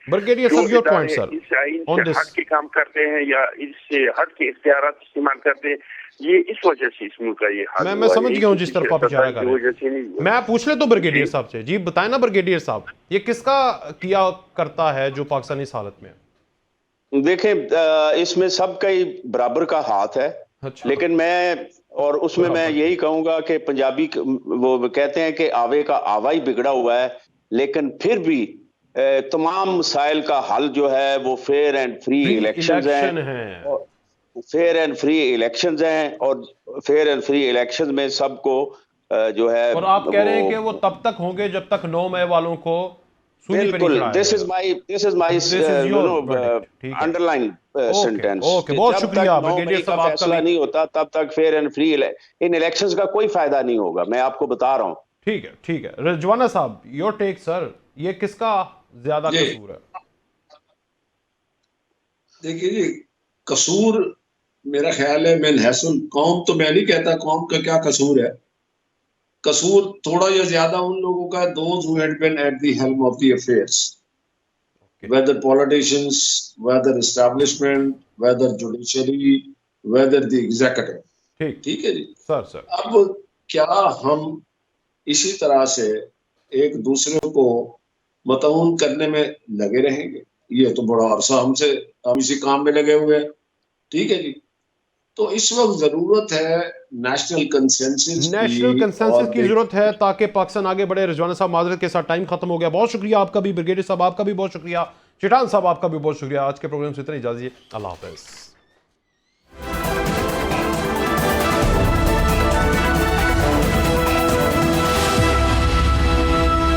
जो इदारे इस आईन से हट के काम करते हैं या इससे हट के इख्तियारात इस्तेमाल करते हैं, ये इस वजह से इस मुल्क का ये हाल मैं समझ गया हूँ जिस तरफ आप इशारा कर रहे हैं। मैं पूछ ले तो ब्रिगेडियर साहब से, जी बताएं ना ब्रिगेडियर साहब, ये किसका किया करता है जो पाकिस्तान इस हालत में है? देखें, इसमें सबका ही बराबर का हाथ है। अच्छा। लेकिन मैं और उसमें मैं यही कहूंगा कि पंजाबी वो कहते हैं कि आवे का आवा ही बिगड़ा हुआ है, लेकिन फिर भी तमाम मसाइल का हल जो है वो फेयर एंड फ्री इलेक्शंस हैं, फेयर एंड फ्री इलेक्शंस हैं और फेयर एंड फ्री इलेक्शंस में सबको जो है, और आप कह रहे हैं कि वो तब तक होंगे जब तक 9 मई वालों को बिल्कुल, this is my underline sentence. Okay, बहुत शुक्रिया ब्रिगेडियर साहब, आपका फैसला नहीं होता तब तक fair and free in elections का कोई फायदा नहीं होगा, मैं आपको बता रहा हूं। ठीक है, ठीक है। रिजवाना साहब, योर टेक सर, ये किसका ज्यादा कसूर है? देखिए जी, कसूर मेरा ख्याल है मैनहसुल कौम, तो मैं नहीं कहता कौम का क्या कसूर है, कसूर थोड़ा या ज्यादा उन लोगों का, those who had been at the helm of the affairs, whether politicians, whether establishment, whether judiciary, whether the executive। ठीक है जी सर। अब क्या हम इसी तरह से एक दूसरे को मतऊन करने में लगे रहेंगे? ये तो बड़ा अरसा हम इसी काम में लगे हुए हैं। ठीक है जी, तो इस वक्त जरूरत है नेशनल कंसेंसस की जरूरत है ताकि पाकिस्तान आगे बढ़े। रिजवाना साहब, माजरत के साथ टाइम खत्म हो गया, बहुत शुक्रिया आपका भी, ब्रिगेडियर साहब आपका भी बहुत शुक्रिया, चिटान साहब आपका भी बहुत शुक्रिया। आज के प्रोग्राम से इतना इजाजत, अल्लाह हाफ़िज़।